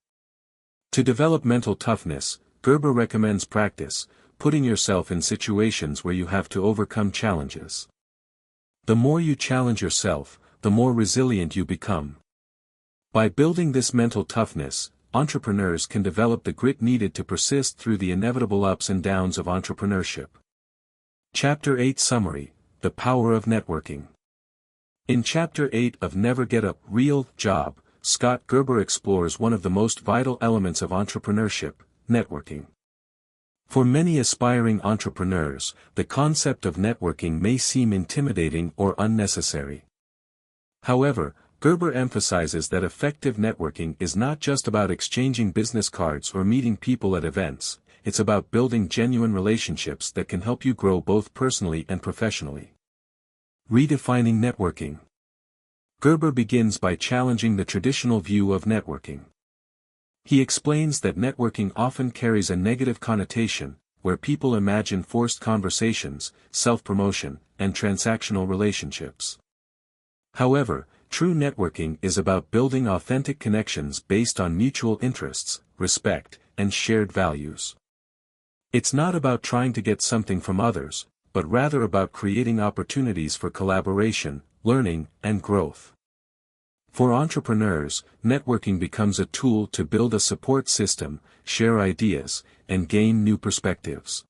Speaker 1: To develop mental toughness, Gerber recommends practice, putting yourself in situations where you have to overcome challenges. The more you challenge yourself, the more resilient you become. By building this mental toughness, entrepreneurs can develop the grit needed to persist through the inevitable ups and downs of entrepreneurship. Chapter 8 Summary: The Power of Networking. In Chapter 8 of Never Get a Real Job, Scott Gerber explores one of the most vital elements of entrepreneurship: networking. For many aspiring entrepreneurs, the concept of networking may seem intimidating or unnecessary. However, Gerber emphasizes that effective networking is not just about exchanging business cards or meeting people at events, it's about building genuine relationships that can help you grow both personally and professionally. Redefining networking. Gerber begins by challenging the traditional view of networking. He explains that networking often carries a negative connotation, where people imagine forced conversations, self-promotion, and transactional relationships. However, true networking is about building authentic connections based on mutual interests, respect, and shared values. It's not about trying to get something from others, but rather about creating opportunities for collaboration, learning, and growth. For entrepreneurs, networking becomes a tool to build a support system, share ideas, and gain new perspectives.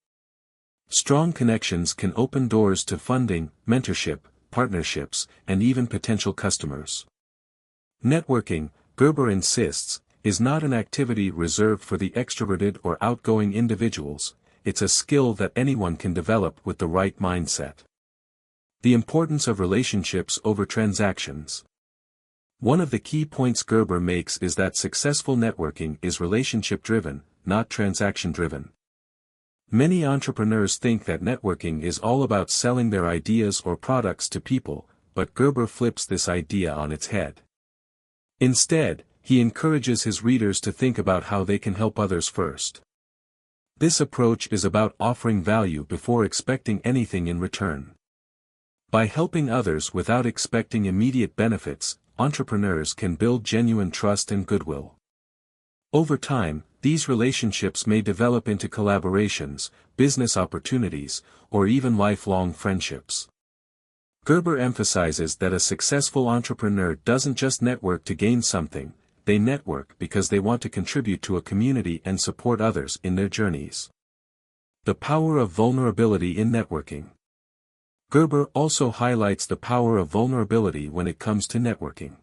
Speaker 1: Strong connections can open doors to funding, mentorship, partnerships, and even potential customers. Networking, Gerber insists, is not an activity reserved for the extroverted or outgoing individuals. It's a skill that anyone can develop with the right mindset. The importance of relationships over transactions. One of the key points Gerber makes is that successful networking is relationship-driven, not transaction-driven. Many entrepreneurs think that networking is all about selling their ideas or products to people, but Gerber flips this idea on its head. Instead, he encourages his readers to think about how they can help others first. This approach is about offering value before expecting anything in return. By helping others without expecting immediate benefits, entrepreneurs can build genuine trust and goodwill. Over time, these relationships may develop into collaborations, business opportunities, or even lifelong friendships. Gerber emphasizes that a successful entrepreneur doesn't just network to gain something, they network because they want to contribute to a community and support others in their journeys. The power of vulnerability in networking. Gerber also highlights the power of vulnerability when it comes to networking.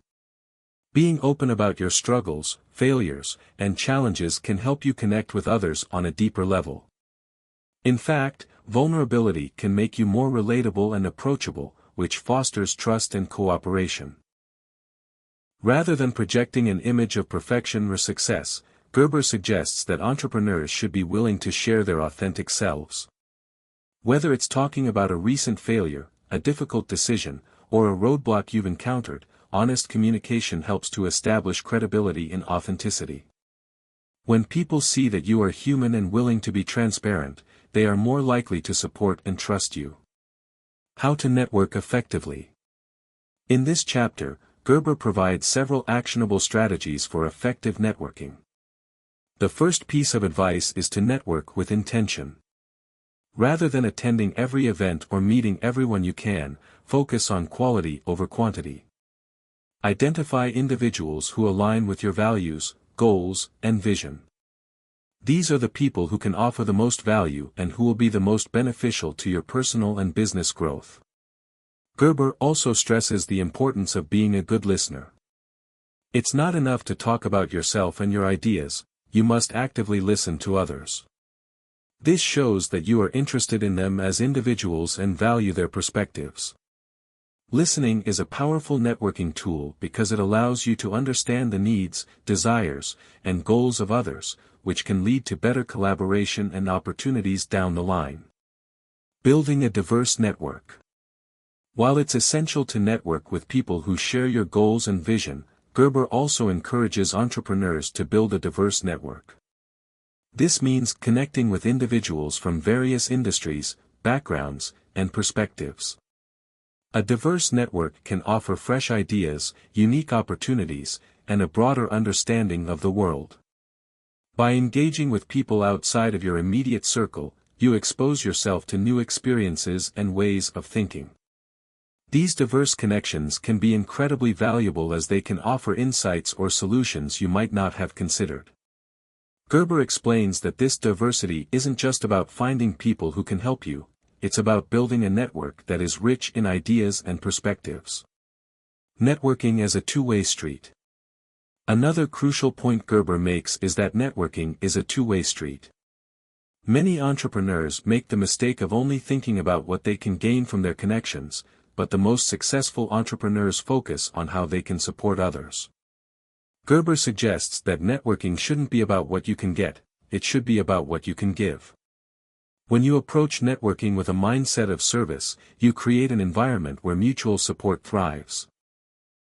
Speaker 1: Being open about your struggles, failures, and challenges can help you connect with others on a deeper level. In fact, vulnerability can make you more relatable and approachable, which fosters trust and cooperation. Rather than projecting an image of perfection or success, Gerber suggests that entrepreneurs should be willing to share their authentic selves. Whether it's talking about a recent failure, a difficult decision, or a roadblock you've encountered, honest communication helps to establish credibility in authenticity. When people see that you are human and willing to be transparent, they are more likely to support and trust you. How to network effectively. In this chapter, Gerber provides several actionable strategies for effective networking. The first piece of advice is to network with intention. Rather than attending every event or meeting everyone you can, focus on quality over quantity. Identify individuals who align with your values, goals, and vision. These are the people who can offer the most value and who will be the most beneficial to your personal and business growth. Gerber also stresses the importance of being a good listener. It's not enough to talk about yourself and your ideas, you must actively listen to others. This shows that you are interested in them as individuals and value their perspectives. Listening is a powerful networking tool because it allows you to understand the needs, desires, and goals of others, which can lead to better collaboration and opportunities down the line. Building a diverse network. While it's essential to network with people who share your goals and vision, Gerber also encourages entrepreneurs to build a diverse network. This means connecting with individuals from various industries, backgrounds, and perspectives. A diverse network can offer fresh ideas, unique opportunities, and a broader understanding of the world. By engaging with people outside of your immediate circle, you expose yourself to new experiences and ways of thinking. These diverse connections can be incredibly valuable as they can offer insights or solutions you might not have considered. Gerber explains that this diversity isn't just about finding people who can help you, it's about building a network that is rich in ideas and perspectives. Networking as a two-way street. Another crucial point Gerber makes is that networking is a two-way street. Many entrepreneurs make the mistake of only thinking about what they can gain from their connections, but the most successful entrepreneurs focus on how they can support others. Gerber suggests that networking shouldn't be about what you can get, it should be about what you can give. When you approach networking with a mindset of service, you create an environment where mutual support thrives.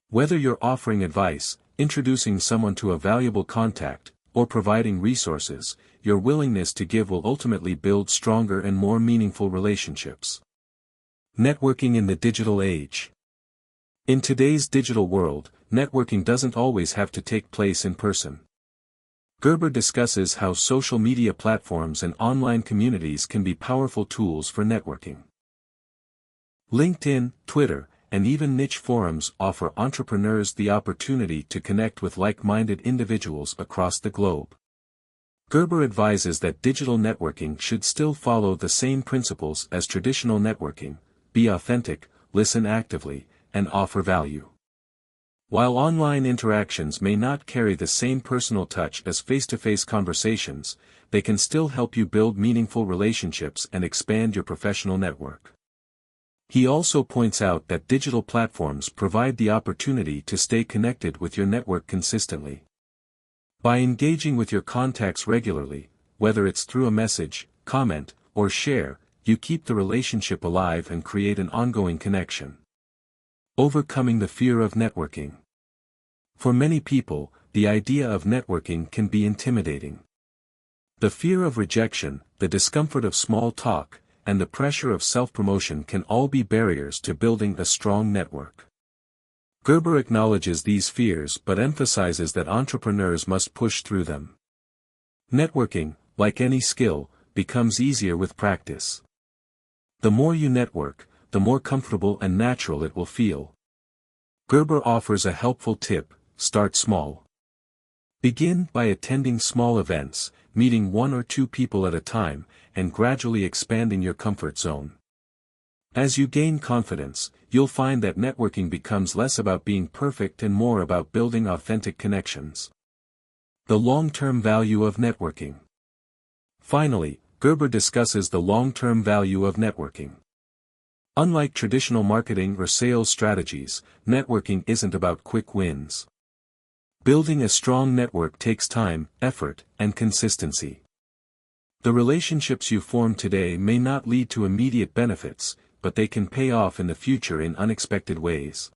Speaker 1: Whether you're offering advice, introducing someone to a valuable contact, or providing resources, your willingness to give will ultimately build stronger and more meaningful relationships. Networking in the digital age. In today's digital world, networking doesn't always have to take place in person. Gerber discusses how social media platforms and online communities can be powerful tools for networking. LinkedIn, Twitter, and even niche forums offer entrepreneurs the opportunity to connect with like-minded individuals across the globe. Gerber advises that digital networking should still follow the same principles as traditional networking: be authentic, listen actively, and offer value. While online interactions may not carry the same personal touch as face-to-face conversations, they can still help you build meaningful relationships and expand your professional network. He also points out that digital platforms provide the opportunity to stay connected with your network consistently. By engaging with your contacts regularly, whether it's through a message, comment, or share, you keep the relationship alive and create an ongoing connection. Overcoming the fear of networking. For many people, the idea of networking can be intimidating. The fear of rejection, the discomfort of small talk, and the pressure of self-promotion can all be barriers to building a strong network. Gerber acknowledges these fears but emphasizes that entrepreneurs must push through them. Networking, like any skill, becomes easier with practice. The more you network, the more comfortable and natural it will feel. Gerber offers a helpful tip: start small. Begin by attending small events, meeting one or two people at a time, and gradually expanding your comfort zone. As you gain confidence, you'll find that networking becomes less about being perfect and more about building authentic connections. The long-term value of networking. Finally, Gerber discusses the long-term value of networking. Unlike traditional marketing or sales strategies, networking isn't about quick wins. Building a strong network takes time, effort, and consistency. The relationships you form today may not lead to immediate benefits, but they can pay off in the future in unexpected ways.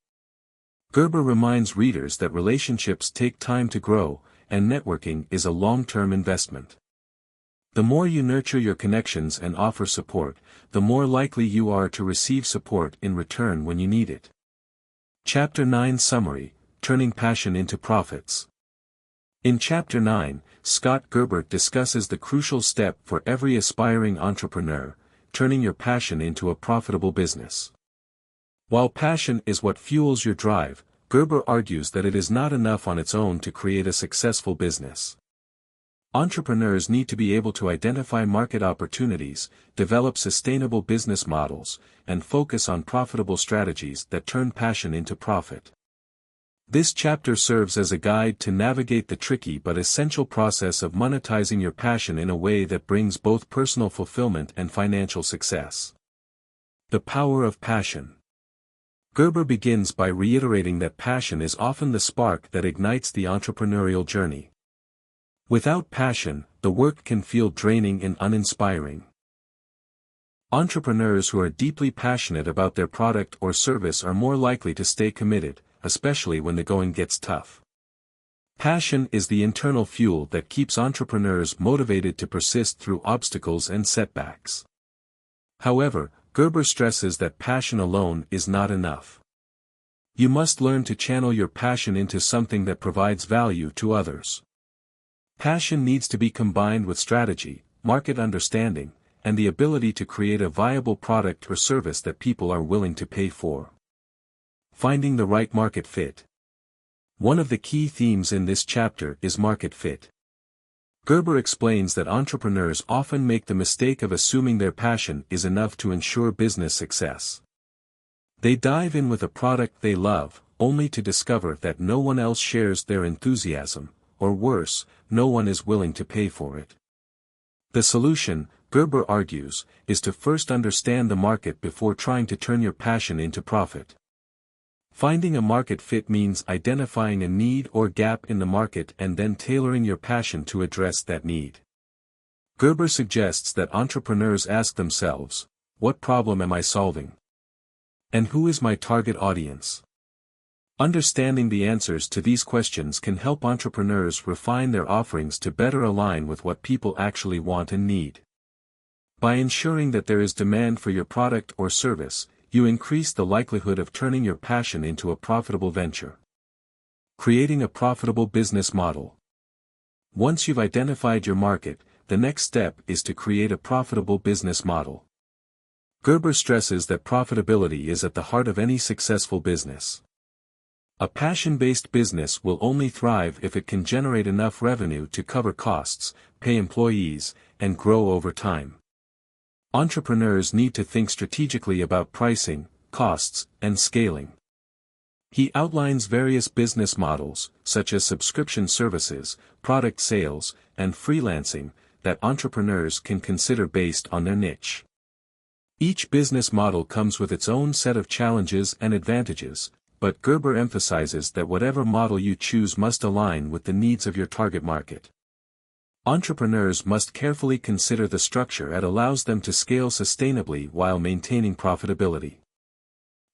Speaker 1: Gerber reminds readers that relationships take time to grow, and networking is a long-term investment. The more you nurture your connections and offer support, the more likely you are to receive support in return when you need it. Chapter 9 Summary: Turning Passion into Profits. In Chapter 9, Scott Gerber discusses the crucial step for every aspiring entrepreneur: turning your passion into a profitable business. While passion is what fuels your drive, Gerber argues that it is not enough on its own to create a successful business. Entrepreneurs need to be able to identify market opportunities, develop sustainable business models, and focus on profitable strategies that turn passion into profit. This chapter serves as a guide to navigate the tricky but essential process of monetizing your passion in a way that brings both personal fulfillment and financial success. The power of passion. Gerber begins by reiterating that passion is often the spark that ignites the entrepreneurial journey. Without passion, the work can feel draining and uninspiring. Entrepreneurs who are deeply passionate about their product or service are more likely to stay committed, especially when the going gets tough. Passion is the internal fuel that keeps entrepreneurs motivated to persist through obstacles and setbacks. However, Gerber stresses that passion alone is not enough. You must learn to channel your passion into something that provides value to others. Passion needs to be combined with strategy, market understanding, and the ability to create a viable product or service that people are willing to pay for. Finding the right market fit. One of the key themes in this chapter is market fit. Gerber explains that entrepreneurs often make the mistake of assuming their passion is enough to ensure business success. They dive in with a product they love, only to discover that no one else shares their enthusiasm, or worse, no one is willing to pay for it. The solution, Gerber argues, is to first understand the market before trying to turn your passion into profit. Finding a market fit means identifying a need or gap in the market and then tailoring your passion to address that need. Gerber suggests that entrepreneurs ask themselves, what problem am I solving? And who is my target audience? Understanding the answers to these questions can help entrepreneurs refine their offerings to better align with what people actually want and need. By ensuring that there is demand for your product or service, you increase the likelihood of turning your passion into a profitable venture. Creating a profitable business model. Once you've identified your market, the next step is to create a profitable business model. Gerber stresses that profitability is at the heart of any successful business. A passion-based business will only thrive if it can generate enough revenue to cover costs, pay employees, and grow over time. Entrepreneurs need to think strategically about pricing, costs, and scaling. He outlines various business models, such as subscription services, product sales, and freelancing, that entrepreneurs can consider based on their niche. Each business model comes with its own set of challenges and advantages, but Gerber emphasizes that whatever model you choose must align with the needs of your target market. Entrepreneurs must carefully consider the structure that allows them to scale sustainably while maintaining profitability.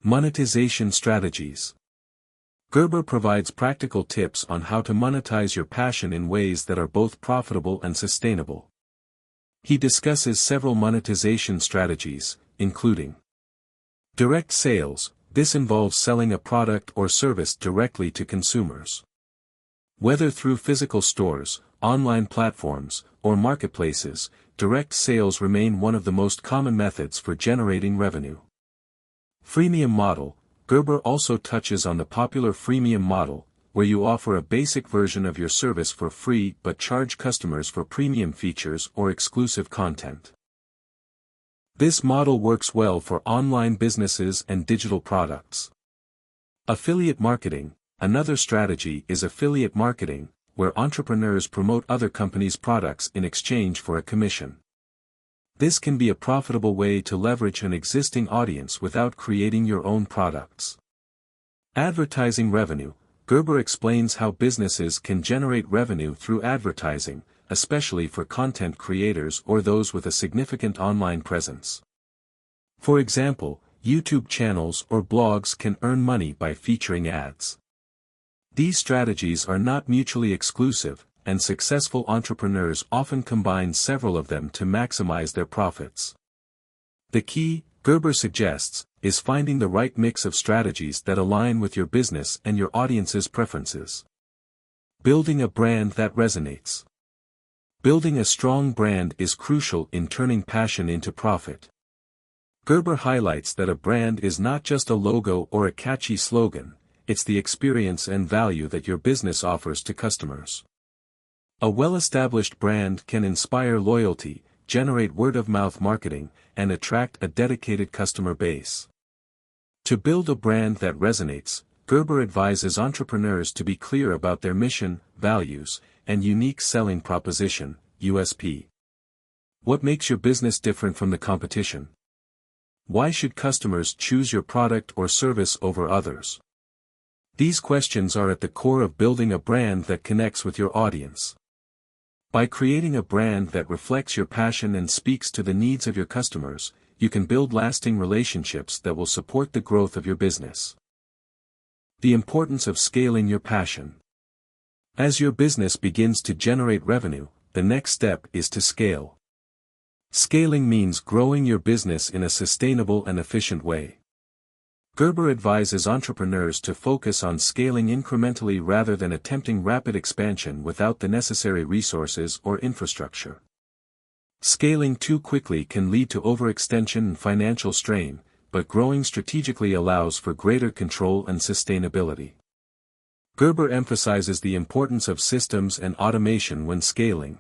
Speaker 1: Monetization strategies. Gerber provides practical tips on how to monetize your passion in ways that are both profitable and sustainable. He discusses several monetization strategies, including direct sales. This involves selling a product or service directly to consumers. Whether through physical stores, online platforms, or marketplaces, direct sales remain one of the most common methods for generating revenue. Freemium model. Gerber also touches on the popular freemium model, where you offer a basic version of your service for free but charge customers for premium features or exclusive content. This model works well for online businesses and digital products. Affiliate marketing. Another strategy is affiliate marketing, where entrepreneurs promote other companies' products in exchange for a commission. This can be a profitable way to leverage an existing audience without creating your own products. Advertising revenue. Gerber explains how businesses can generate revenue through advertising, especially for content creators or those with a significant online presence. For example, YouTube channels or blogs can earn money by featuring ads. These strategies are not mutually exclusive, and successful entrepreneurs often combine several of them to maximize their profits. The key, Gerber suggests, is finding the right mix of strategies that align with your business and your audience's preferences. Building a brand that resonates. Building a strong brand is crucial in turning passion into profit. Gerber highlights that a brand is not just a logo or a catchy slogan, it's the experience and value that your business offers to customers. A well-established brand can inspire loyalty, generate word-of-mouth marketing, and attract a dedicated customer base. To build a brand that resonates, Gerber advises entrepreneurs to be clear about their mission, values, and unique selling proposition, USP. What makes your business different from the competition? Why should customers choose your product or service over others? These questions are at the core of building a brand that connects with your audience. By creating a brand that reflects your passion and speaks to the needs of your customers, you can build lasting relationships that will support the growth of your business. The importance of scaling your passion. As your business begins to generate revenue, the next step is to scale. Scaling means growing your business in a sustainable and efficient way. Gerber advises entrepreneurs to focus on scaling incrementally rather than attempting rapid expansion without the necessary resources or infrastructure. Scaling too quickly can lead to overextension and financial strain, but growing strategically allows for greater control and sustainability. Gerber emphasizes the importance of systems and automation when scaling.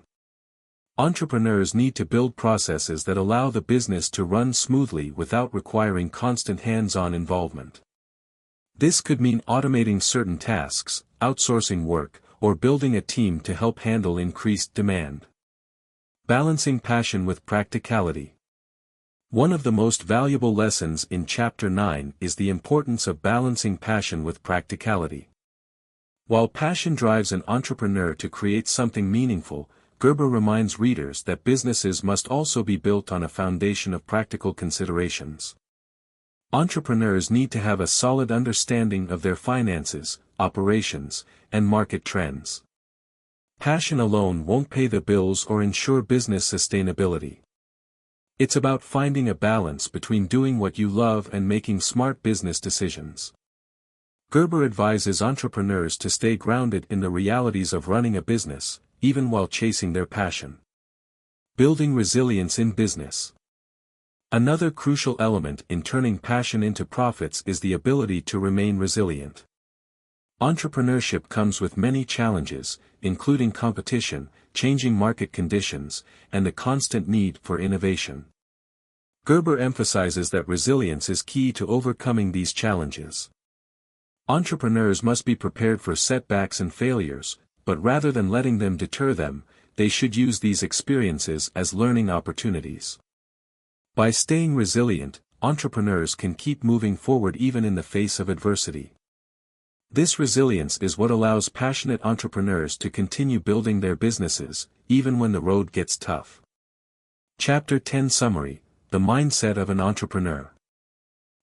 Speaker 1: Entrepreneurs need to build processes that allow the business to run smoothly without requiring constant hands-on involvement. This could mean automating certain tasks, outsourcing work, or building a team to help handle increased demand. Balancing passion with practicality. One of the most valuable lessons in Chapter 9 is the importance of balancing passion with practicality. While passion drives an entrepreneur to create something meaningful, Gerber reminds readers that businesses must also be built on a foundation of practical considerations. Entrepreneurs need to have a solid understanding of their finances, operations, and market trends. Passion alone won't pay the bills or ensure business sustainability. It's about finding a balance between doing what you love and making smart business decisions. Gerber advises entrepreneurs to stay grounded in the realities of running a business, even while chasing their passion. Building resilience in business. Another crucial element in turning passion into profits is the ability to remain resilient. Entrepreneurship comes with many challenges, including competition, changing market conditions, and the constant need for innovation. Gerber emphasizes that resilience is key to overcoming these challenges. Entrepreneurs must be prepared for setbacks and failures, but rather than letting them deter them, they should use these experiences as learning opportunities. By staying resilient, entrepreneurs can keep moving forward even in the face of adversity. This resilience is what allows passionate entrepreneurs to continue building their businesses, even when the road gets tough. Chapter 10 Summary: The Mindset of an Entrepreneur.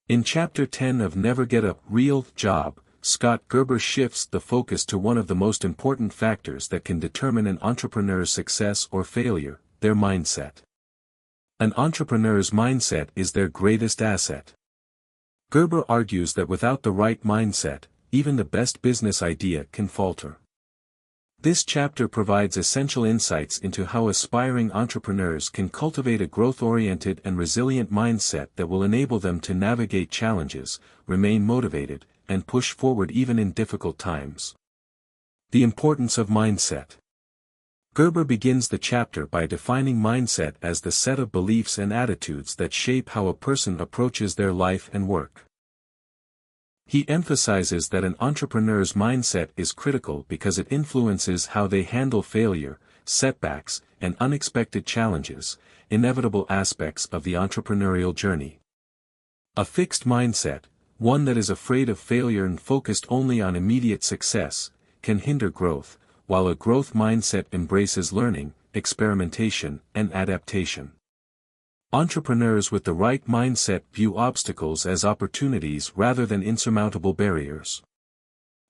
Speaker 1: In Chapter 10 of Never Get a Real Job, Scott Gerber shifts the focus to one of the most important factors that can determine an entrepreneur's success or failure: their mindset. An entrepreneur's mindset is their greatest asset. Gerber argues that without the right mindset, even the best business idea can falter. This chapter provides essential insights into how aspiring entrepreneurs can cultivate a growth-oriented and resilient mindset that will enable them to navigate challenges, remain motivated, and push forward even in difficult times. The importance of mindset. Gerber begins the chapter by defining mindset as the set of beliefs and attitudes that shape how a person approaches their life and work. He emphasizes that an entrepreneur's mindset is critical because it influences how they handle failure, setbacks, and unexpected challenges, inevitable aspects of the entrepreneurial journey. A fixed mindset, one that is afraid of failure and focused only on immediate success, can hinder growth, while a growth mindset embraces learning, experimentation, and adaptation. Entrepreneurs with the right mindset view obstacles as opportunities rather than insurmountable barriers.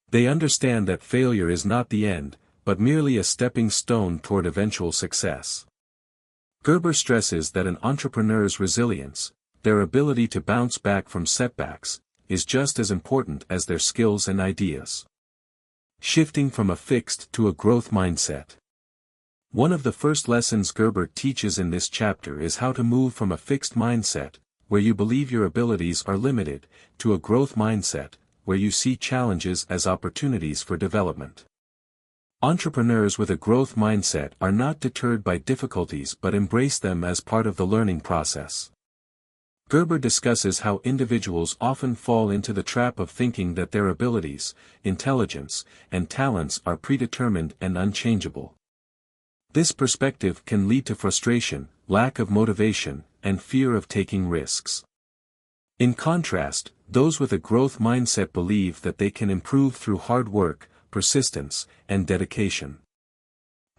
Speaker 1: They understand that failure is not the end, but merely a stepping stone toward eventual success. Gerber stresses that an entrepreneur's resilience, their ability to bounce back from setbacks, is just as important as their skills and ideas. Shifting from a fixed to a growth mindset. One of the first lessons Gerber teaches in this chapter is how to move from a fixed mindset, where you believe your abilities are limited, to a growth mindset, where you see challenges as opportunities for development. Entrepreneurs with a growth mindset are not deterred by difficulties but embrace them as part of the learning process. Gerber discusses how individuals often fall into the trap of thinking that their abilities, intelligence, and talents are predetermined and unchangeable. This perspective can lead to frustration, lack of motivation, and fear of taking risks. In contrast, those with a growth mindset believe that they can improve through hard work, persistence, and dedication.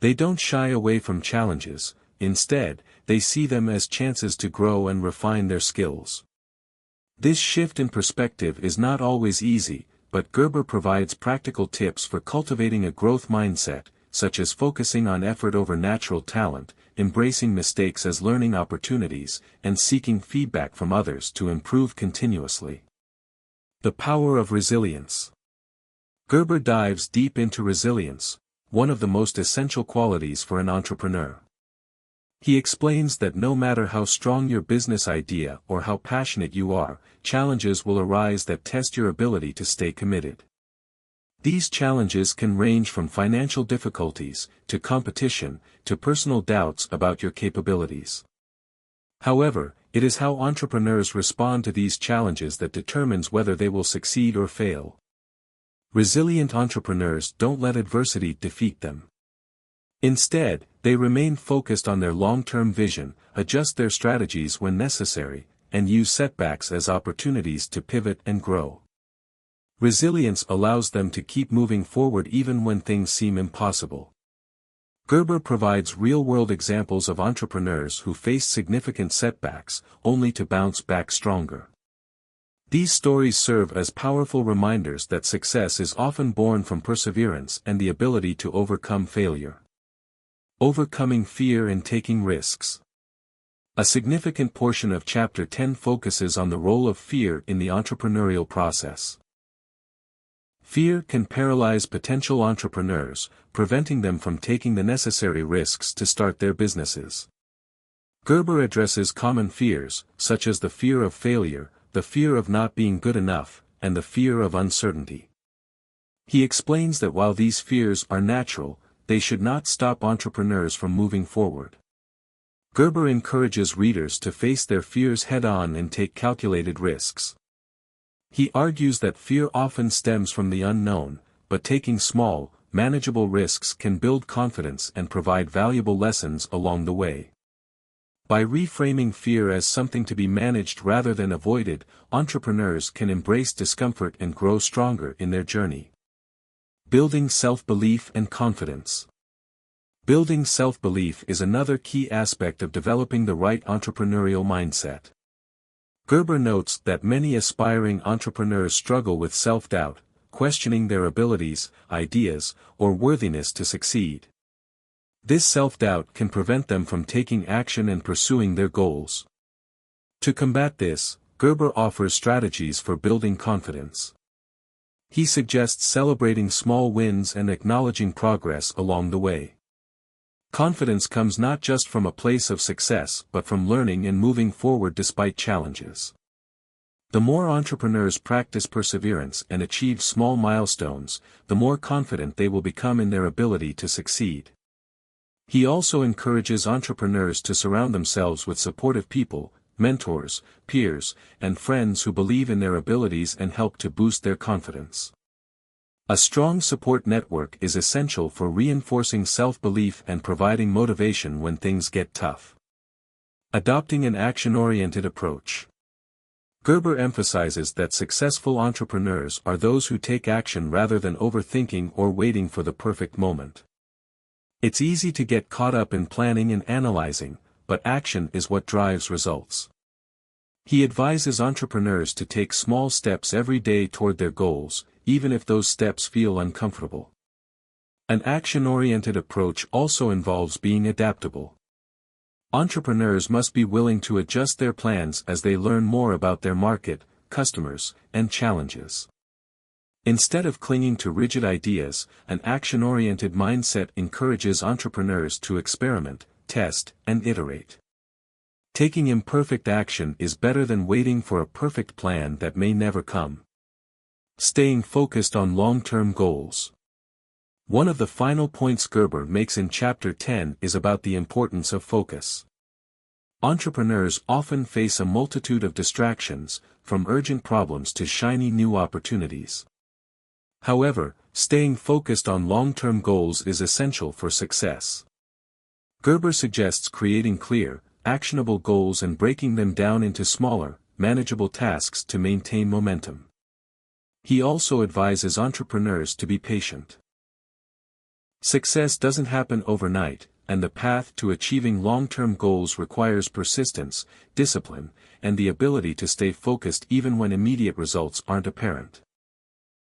Speaker 1: They don't shy away from challenges. Instead, they see them as chances to grow and refine their skills. This shift in perspective is not always easy, but Gerber provides practical tips for cultivating a growth mindset, such as focusing on effort over natural talent, embracing mistakes as learning opportunities, and seeking feedback from others to improve continuously. The power of resilience. Gerber dives deep into resilience, one of the most essential qualities for an entrepreneur. He explains that no matter how strong your business idea or how passionate you are, challenges will arise that test your ability to stay committed. These challenges can range from financial difficulties, to competition, to personal doubts about your capabilities. However, it is how entrepreneurs respond to these challenges that determines whether they will succeed or fail. Resilient entrepreneurs don't let adversity defeat them. Instead, they remain focused on their long-term vision, adjust their strategies when necessary, and use setbacks as opportunities to pivot and grow. Resilience allows them to keep moving forward even when things seem impossible. Gerber provides real-world examples of entrepreneurs who faced significant setbacks, only to bounce back stronger. These stories serve as powerful reminders that success is often born from perseverance and the ability to overcome failure. Overcoming fear and taking risks. A significant portion of Chapter 10 focuses on the role of fear in the entrepreneurial process. Fear can paralyze potential entrepreneurs, preventing them from taking the necessary risks to start their businesses. Gerber addresses common fears, such as the fear of failure, the fear of not being good enough, and the fear of uncertainty. He explains that while these fears are natural, they should not stop entrepreneurs from moving forward. Gerber encourages readers to face their fears head-on and take calculated risks. He argues that fear often stems from the unknown, but taking small, manageable risks can build confidence and provide valuable lessons along the way. By reframing fear as something to be managed rather than avoided, entrepreneurs can embrace discomfort and grow stronger in their journey. Building self-belief and confidence. Building self-belief is another key aspect of developing the right entrepreneurial mindset. Gerber notes that many aspiring entrepreneurs struggle with self-doubt, questioning their abilities, ideas, or worthiness to succeed. This self-doubt can prevent them from taking action and pursuing their goals. To combat this, Gerber offers strategies for building confidence. He suggests celebrating small wins and acknowledging progress along the way. Confidence comes not just from a place of success but from learning and moving forward despite challenges. The more entrepreneurs practice perseverance and achieve small milestones, the more confident they will become in their ability to succeed. He also encourages entrepreneurs to surround themselves with supportive people, mentors, peers, and friends who believe in their abilities and help to boost their confidence. A strong support network is essential for reinforcing self-belief and providing motivation when things get tough. Adopting an action-oriented approach. Gerber emphasizes that successful entrepreneurs are those who take action rather than overthinking or waiting for the perfect moment. It's easy to get caught up in planning and analyzing, but action is what drives results. He advises entrepreneurs to take small steps every day toward their goals, even if those steps feel uncomfortable. An action-oriented approach also involves being adaptable. Entrepreneurs must be willing to adjust their plans as they learn more about their market, customers, and challenges. Instead of clinging to rigid ideas, an action-oriented mindset encourages entrepreneurs to experiment, test, and iterate. Taking imperfect action is better than waiting for a perfect plan that may never come. Staying focused on long-term goals. One of the final points Gerber makes in Chapter 10 is about the importance of focus. Entrepreneurs often face a multitude of distractions, from urgent problems to shiny new opportunities. However, staying focused on long-term goals is essential for success. Gerber suggests creating clear, actionable goals and breaking them down into smaller, manageable tasks to maintain momentum. He also advises entrepreneurs to be patient. Success doesn't happen overnight, and the path to achieving long-term goals requires persistence, discipline, and the ability to stay focused even when immediate results aren't apparent.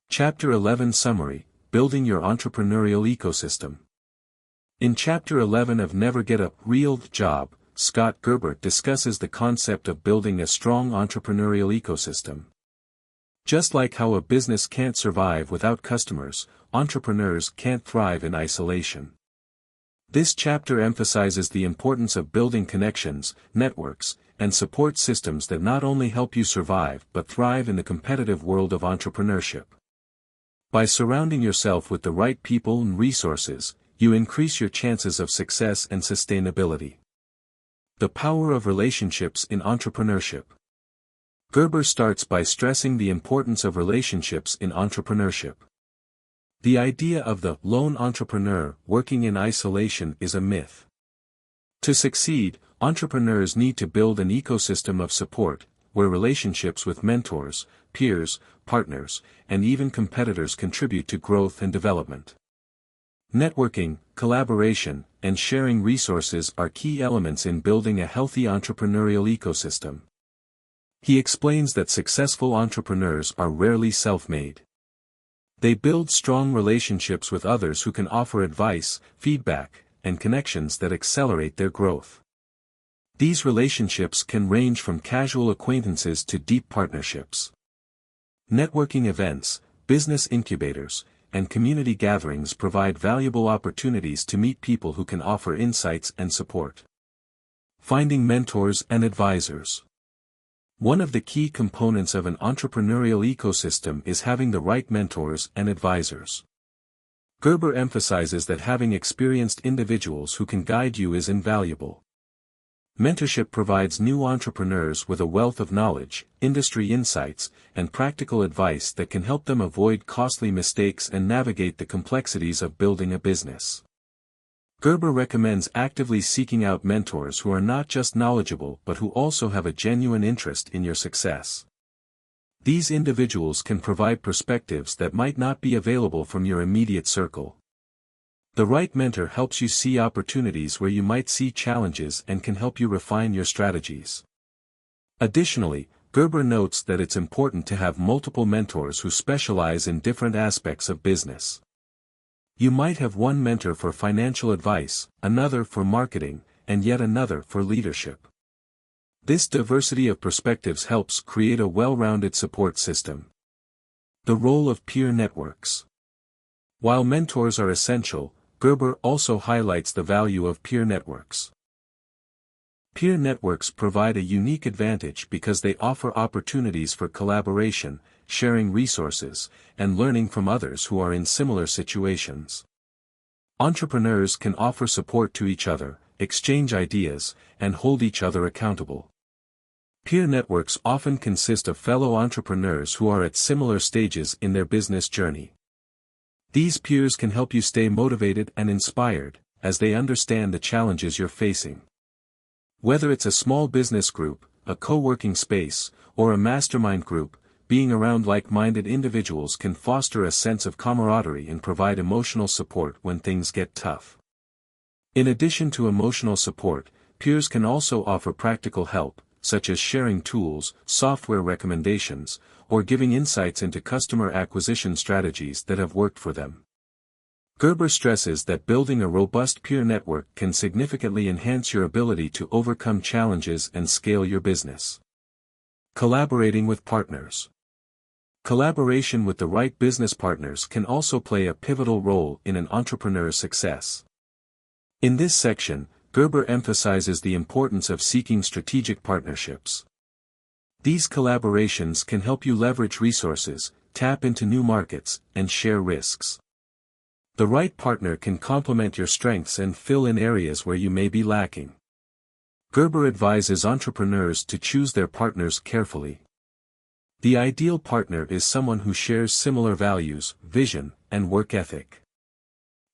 Speaker 1: Chapter 11 Summary: Building Your Entrepreneurial Ecosystem. In Chapter 11 of Never Get a Real Job, Scott Gerber discusses the concept of building a strong entrepreneurial ecosystem. Just like how a business can't survive without customers, entrepreneurs can't thrive in isolation. This chapter emphasizes the importance of building connections, networks, and support systems that not only help you survive but thrive in the competitive world of entrepreneurship. By surrounding yourself with the right people and resources, you increase your chances of success and sustainability. The power of relationships in entrepreneurship. Gerber starts by stressing the importance of relationships in entrepreneurship. The idea of the lone entrepreneur working in isolation is a myth. To succeed, entrepreneurs need to build an ecosystem of support, where relationships with mentors, peers, partners, and even competitors contribute to growth and development. Networking, collaboration, and sharing resources are key elements in building a healthy entrepreneurial ecosystem. He explains that successful entrepreneurs are rarely self-made. They build strong relationships with others who can offer advice, feedback, and connections that accelerate their growth. These relationships can range from casual acquaintances to deep partnerships. Networking events, business incubators, and community gatherings provide valuable opportunities to meet people who can offer insights and support. Finding mentors and advisors. One of the key components of an entrepreneurial ecosystem is having the right mentors and advisors. Gerber emphasizes that having experienced individuals who can guide you is invaluable. Mentorship provides new entrepreneurs with a wealth of knowledge, industry insights, and practical advice that can help them avoid costly mistakes and navigate the complexities of building a business. Gerber recommends actively seeking out mentors who are not just knowledgeable but who also have a genuine interest in your success. These individuals can provide perspectives that might not be available from your immediate circle. The right mentor helps you see opportunities where you might see challenges and can help you refine your strategies. Additionally, Gerber notes that it's important to have multiple mentors who specialize in different aspects of business. You might have one mentor for financial advice, another for marketing, and yet another for leadership. This diversity of perspectives helps create a well-rounded support system. The role of peer networks. While mentors are essential, Gerber also highlights the value of peer networks. Peer networks provide a unique advantage because they offer opportunities for collaboration, sharing resources, and learning from others who are in similar situations. Entrepreneurs can offer support to each other, exchange ideas, and hold each other accountable. Peer networks often consist of fellow entrepreneurs who are at similar stages in their business journey. These peers can help you stay motivated and inspired, as they understand the challenges you're facing. Whether it's a small business group, a co-working space, or a mastermind group, being around like-minded individuals can foster a sense of camaraderie and provide emotional support when things get tough. In addition to emotional support, peers can also offer practical help, such as sharing tools, software recommendations, or giving insights into customer acquisition strategies that have worked for them. Gerber stresses that building a robust peer network can significantly enhance your ability to overcome challenges and scale your business. Collaborating with partners. Collaboration with the right business partners can also play a pivotal role in an entrepreneur's success. In this section, Gerber emphasizes the importance of seeking strategic partnerships. These collaborations can help you leverage resources, tap into new markets, and share risks. The right partner can complement your strengths and fill in areas where you may be lacking. Gerber advises entrepreneurs to choose their partners carefully. The ideal partner is someone who shares similar values, vision, and work ethic.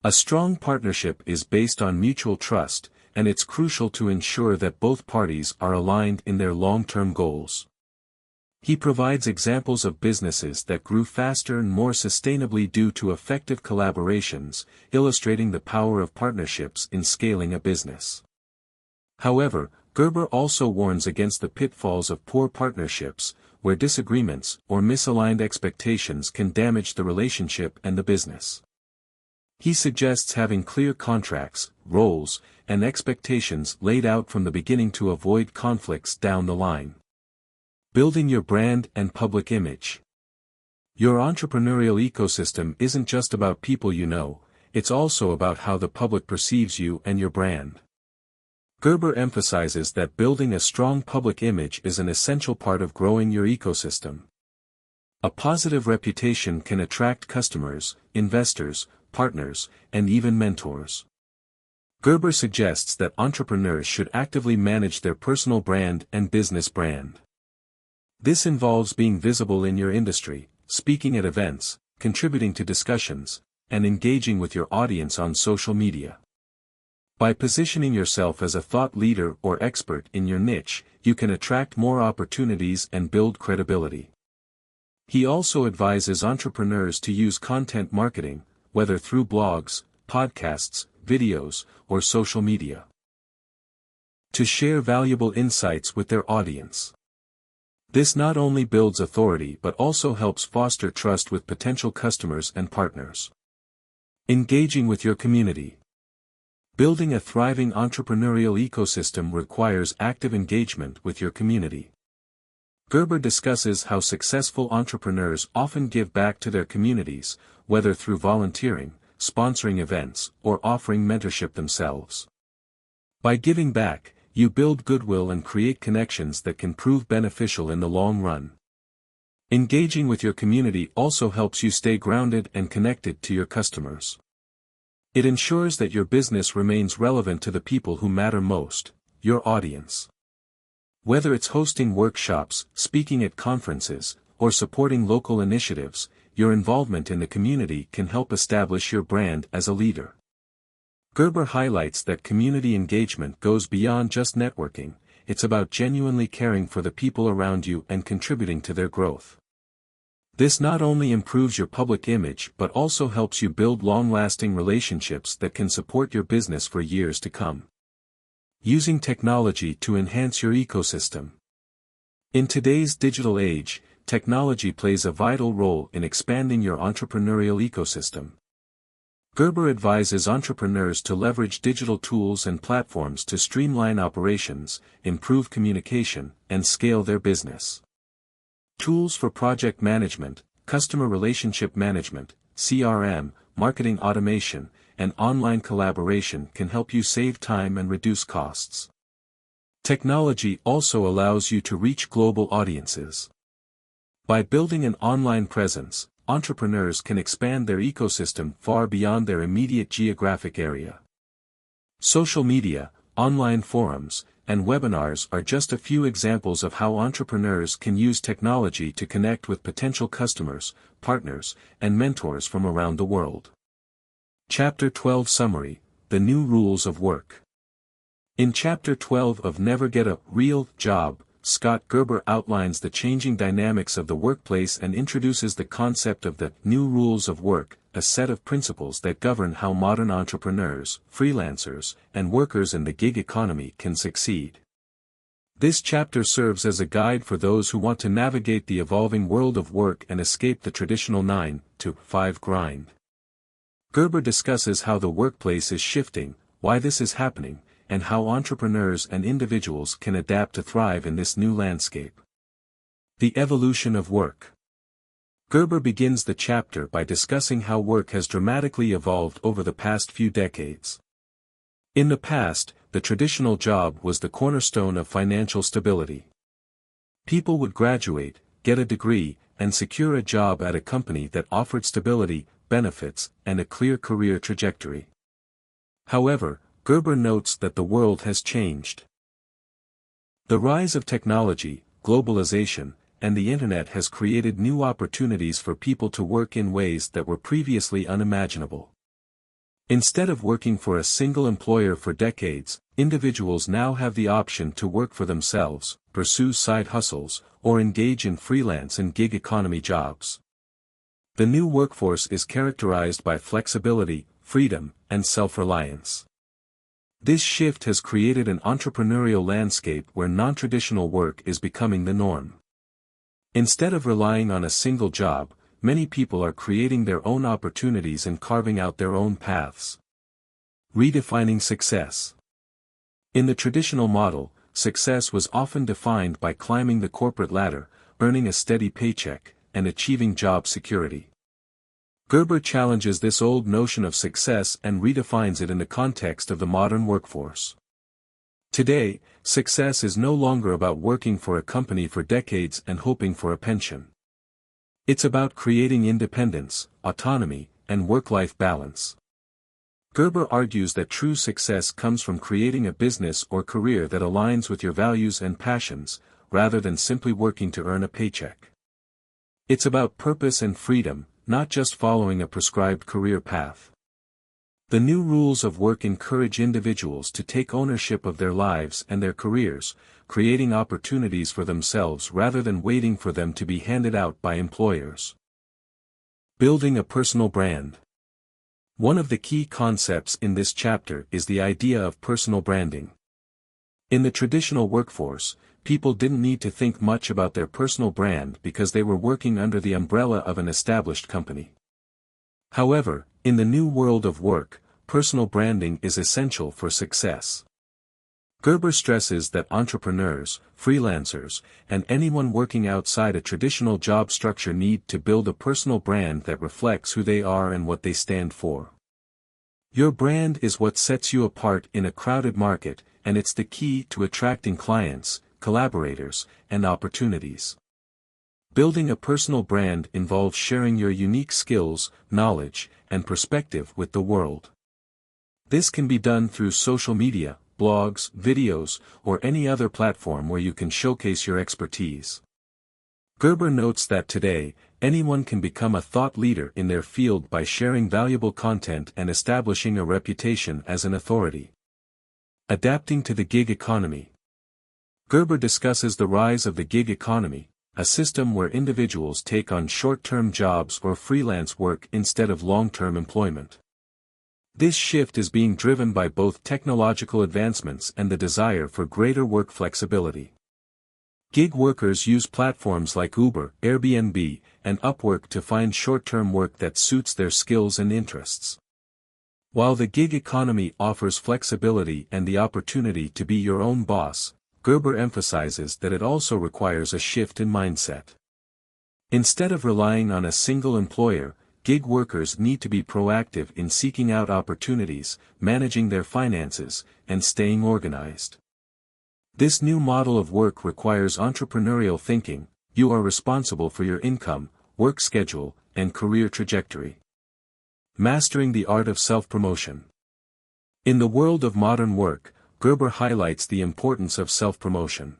Speaker 1: A strong partnership is based on mutual trust, and it's crucial to ensure that both parties are aligned in their long-term goals. He provides examples of businesses that grew faster and more sustainably due to effective collaborations, illustrating the power of partnerships in scaling a business. However, Gerber also warns against the pitfalls of poor partnerships, where disagreements or misaligned expectations can damage the relationship and the business. He suggests having clear contracts, roles, and expectations laid out from the beginning to avoid conflicts down the line. Building your brand and public image. Your entrepreneurial ecosystem isn't just about people you know, it's also about how the public perceives you and your brand. Gerber emphasizes that building a strong public image is an essential part of growing your ecosystem. A positive reputation can attract customers, investors, partners, and even mentors. Gerber suggests that entrepreneurs should actively manage their personal brand and business brand. This involves being visible in your industry, speaking at events, contributing to discussions, and engaging with your audience on social media. By positioning yourself as a thought leader or expert in your niche, you can attract more opportunities and build credibility. He also advises entrepreneurs to use content marketing, whether through blogs, podcasts, videos, or social media, to share valuable insights with their audience. This not only builds authority but also helps foster trust with potential customers and partners. Engaging with your community. Building a thriving entrepreneurial ecosystem requires active engagement with your community. Gerber discusses how successful entrepreneurs often give back to their communities, whether through volunteering, sponsoring events, or offering mentorship themselves. By giving back, you build goodwill and create connections that can prove beneficial in the long run. Engaging with your community also helps you stay grounded and connected to your customers. It ensures that your business remains relevant to the people who matter most, your audience. Whether it's hosting workshops, speaking at conferences, or supporting local initiatives, your involvement in the community can help establish your brand as a leader. Gerber highlights that community engagement goes beyond just networking, it's about genuinely caring for the people around you and contributing to their growth. This not only improves your public image but also helps you build long-lasting relationships that can support your business for years to come. Using technology to enhance your ecosystem. In today's digital age, technology plays a vital role in expanding your entrepreneurial ecosystem. Gerber advises entrepreneurs to leverage digital tools and platforms to streamline operations, improve communication, and scale their business. Tools for project management, customer relationship management, CRM, marketing automation, and online collaboration can help you save time and reduce costs. Technology also allows you to reach global audiences. By building an online presence, entrepreneurs can expand their ecosystem far beyond their immediate geographic area. Social media, online forums, and webinars are just a few examples of how entrepreneurs can use technology to connect with potential customers, partners, and mentors from around the world. Chapter 12 Summary: The New Rules of Work. In Chapter 12 of Never Get a Real Job, Scott Gerber outlines the changing dynamics of the workplace and introduces the concept of the new rules of work, a set of principles that govern how modern entrepreneurs, freelancers, and workers in the gig economy can succeed. This chapter serves as a guide for those who want to navigate the evolving world of work and escape the traditional 9-to-5 grind. Gerber discusses how the workplace is shifting, why this is happening, and how entrepreneurs and individuals can adapt to thrive in this new landscape. The evolution of work. Gerber begins the chapter by discussing how work has dramatically evolved over the past few decades. In the past, the traditional job was the cornerstone of financial stability. People would graduate, get a degree, and secure a job at a company that offered stability, benefits, and a clear career trajectory. However, Gerber notes that the world has changed. The rise of technology, globalization, and the internet has created new opportunities for people to work in ways that were previously unimaginable. Instead of working for a single employer for decades, individuals now have the option to work for themselves, pursue side hustles, or engage in freelance and gig economy jobs. The new workforce is characterized by flexibility, freedom, and self-reliance. This shift has created an entrepreneurial landscape where non-traditional work is becoming the norm. Instead of relying on a single job, many people are creating their own opportunities and carving out their own paths. Redefining success. In the traditional model, success was often defined by climbing the corporate ladder, earning a steady paycheck, and achieving job security. Gerber challenges this old notion of success and redefines it in the context of the modern workforce. Today, success is no longer about working for a company for decades and hoping for a pension. It's about creating independence, autonomy, and work-life balance. Gerber argues that true success comes from creating a business or career that aligns with your values and passions, rather than simply working to earn a paycheck. It's about purpose and freedom, not just following a prescribed career path. The new rules of work encourage individuals to take ownership of their lives and their careers, creating opportunities for themselves rather than waiting for them to be handed out by employers. Building a personal brand. One of the key concepts in this chapter is the idea of personal branding. In the traditional workforce, people didn't need to think much about their personal brand because they were working under the umbrella of an established company. However, in the new world of work, personal branding is essential for success. Gerber stresses that entrepreneurs, freelancers, and anyone working outside a traditional job structure need to build a personal brand that reflects who they are and what they stand for. Your brand is what sets you apart in a crowded market, and it's the key to attracting clients, collaborators, and opportunities. Building a personal brand involves sharing your unique skills, knowledge, and perspective with the world. This can be done through social media, blogs, videos, or any other platform where you can showcase your expertise. Gerber notes that today, anyone can become a thought leader in their field by sharing valuable content and establishing a reputation as an authority. Adapting to the gig economy. Gerber discusses the rise of the gig economy, a system where individuals take on short-term jobs or freelance work instead of long-term employment. This shift is being driven by both technological advancements and the desire for greater work flexibility. Gig workers use platforms like Uber, Airbnb, and Upwork to find short-term work that suits their skills and interests. While the gig economy offers flexibility and the opportunity to be your own boss, Gerber emphasizes that it also requires a shift in mindset. Instead of relying on a single employer, gig workers need to be proactive in seeking out opportunities, managing their finances, and staying organized. This new model of work requires entrepreneurial thinking. You are responsible for your income, work schedule, and career trajectory. Mastering the art of self-promotion. In the world of modern work, Gerber highlights the importance of self-promotion.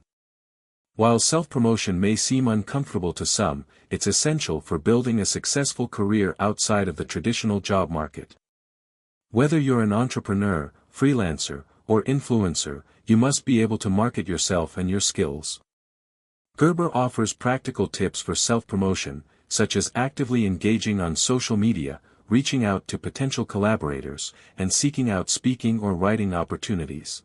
Speaker 1: While self-promotion may seem uncomfortable to some, it's essential for building a successful career outside of the traditional job market. Whether you're an entrepreneur, freelancer, or influencer, you must be able to market yourself and your skills. Gerber offers practical tips for self-promotion, such as actively engaging on social media, reaching out to potential collaborators, and seeking out speaking or writing opportunities.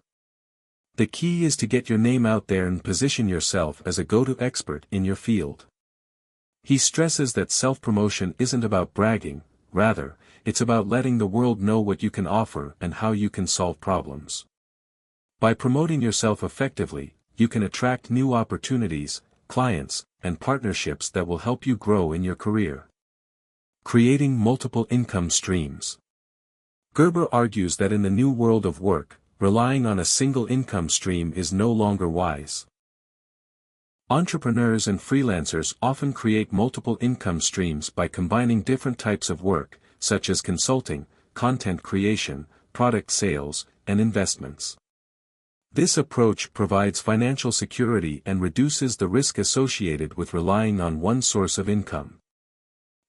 Speaker 1: The key is to get your name out there and position yourself as a go-to expert in your field. He stresses that self-promotion isn't about bragging, rather, it's about letting the world know what you can offer and how you can solve problems. By promoting yourself effectively, you can attract new opportunities, clients, and partnerships that will help you grow in your career. Creating multiple income streams. Gerber argues that in the new world of work, relying on a single income stream is no longer wise. Entrepreneurs and freelancers often create multiple income streams by combining different types of work, such as consulting, content creation, product sales, and investments. This approach provides financial security and reduces the risk associated with relying on one source of income.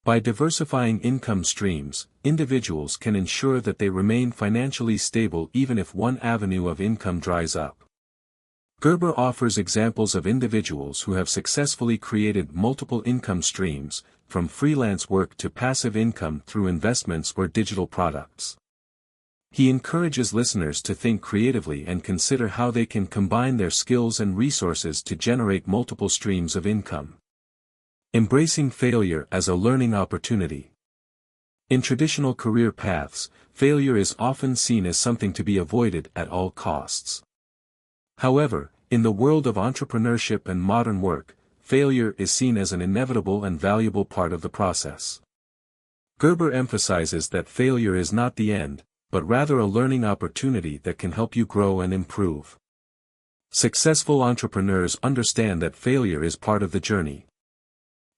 Speaker 1: By diversifying income streams, individuals can ensure that they remain financially stable even if one avenue of income dries up. Gerber offers examples of individuals who have successfully created multiple income streams, from freelance work to passive income through investments or digital products. He encourages listeners to think creatively and consider how they can combine their skills and resources to generate multiple streams of income. Embracing failure as a learning opportunity. In traditional career paths, failure is often seen as something to be avoided at all costs. However, in the world of entrepreneurship and modern work, failure is seen as an inevitable and valuable part of the process. Gerber emphasizes that failure is not the end, but rather a learning opportunity that can help you grow and improve. Successful entrepreneurs understand that failure is part of the journey.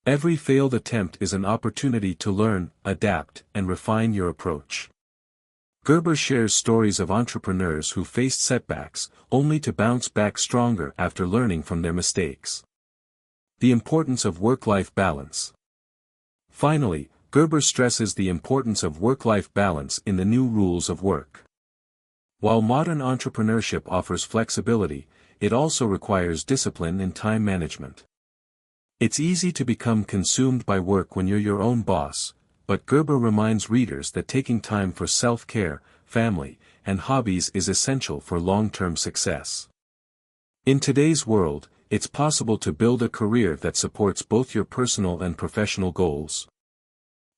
Speaker 1: Every failed attempt is an opportunity to learn, adapt, and refine your approach. Gerber shares stories of entrepreneurs who faced setbacks, only to bounce back stronger after learning from their mistakes. The importance of work-life balance. Finally, Gerber stresses the importance of work-life balance in the new rules of work. While modern entrepreneurship offers flexibility, it also requires discipline and time management. It's easy to become consumed by work when you're your own boss, but Gerber reminds readers that taking time for self-care, family, and hobbies is essential for long-term success. In today's world, it's possible to build a career that supports both your personal and professional goals.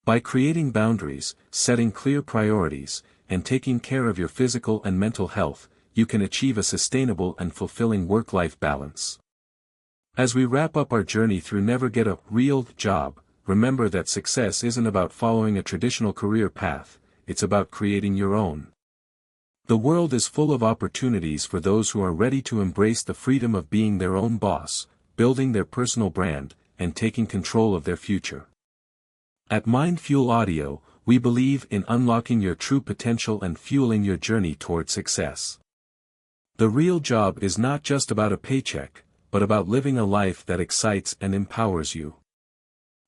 Speaker 1: By creating boundaries, setting clear priorities, and taking care of your physical and mental health, you can achieve a sustainable and fulfilling work-life balance. As we wrap up our journey through Never Get a Real Job, remember that success isn't about following a traditional career path, it's about creating your own. The world is full of opportunities for those who are ready to embrace the freedom of being their own boss, building their personal brand, and taking control of their future. At MindFuel Audio, we believe in unlocking your true potential and fueling your journey toward success. The real job is not just about a paycheck, but about living a life that excites and empowers you.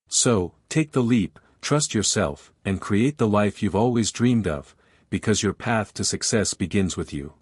Speaker 1: So, take the leap, trust yourself, and create the life you've always dreamed of, because your path to success begins with you.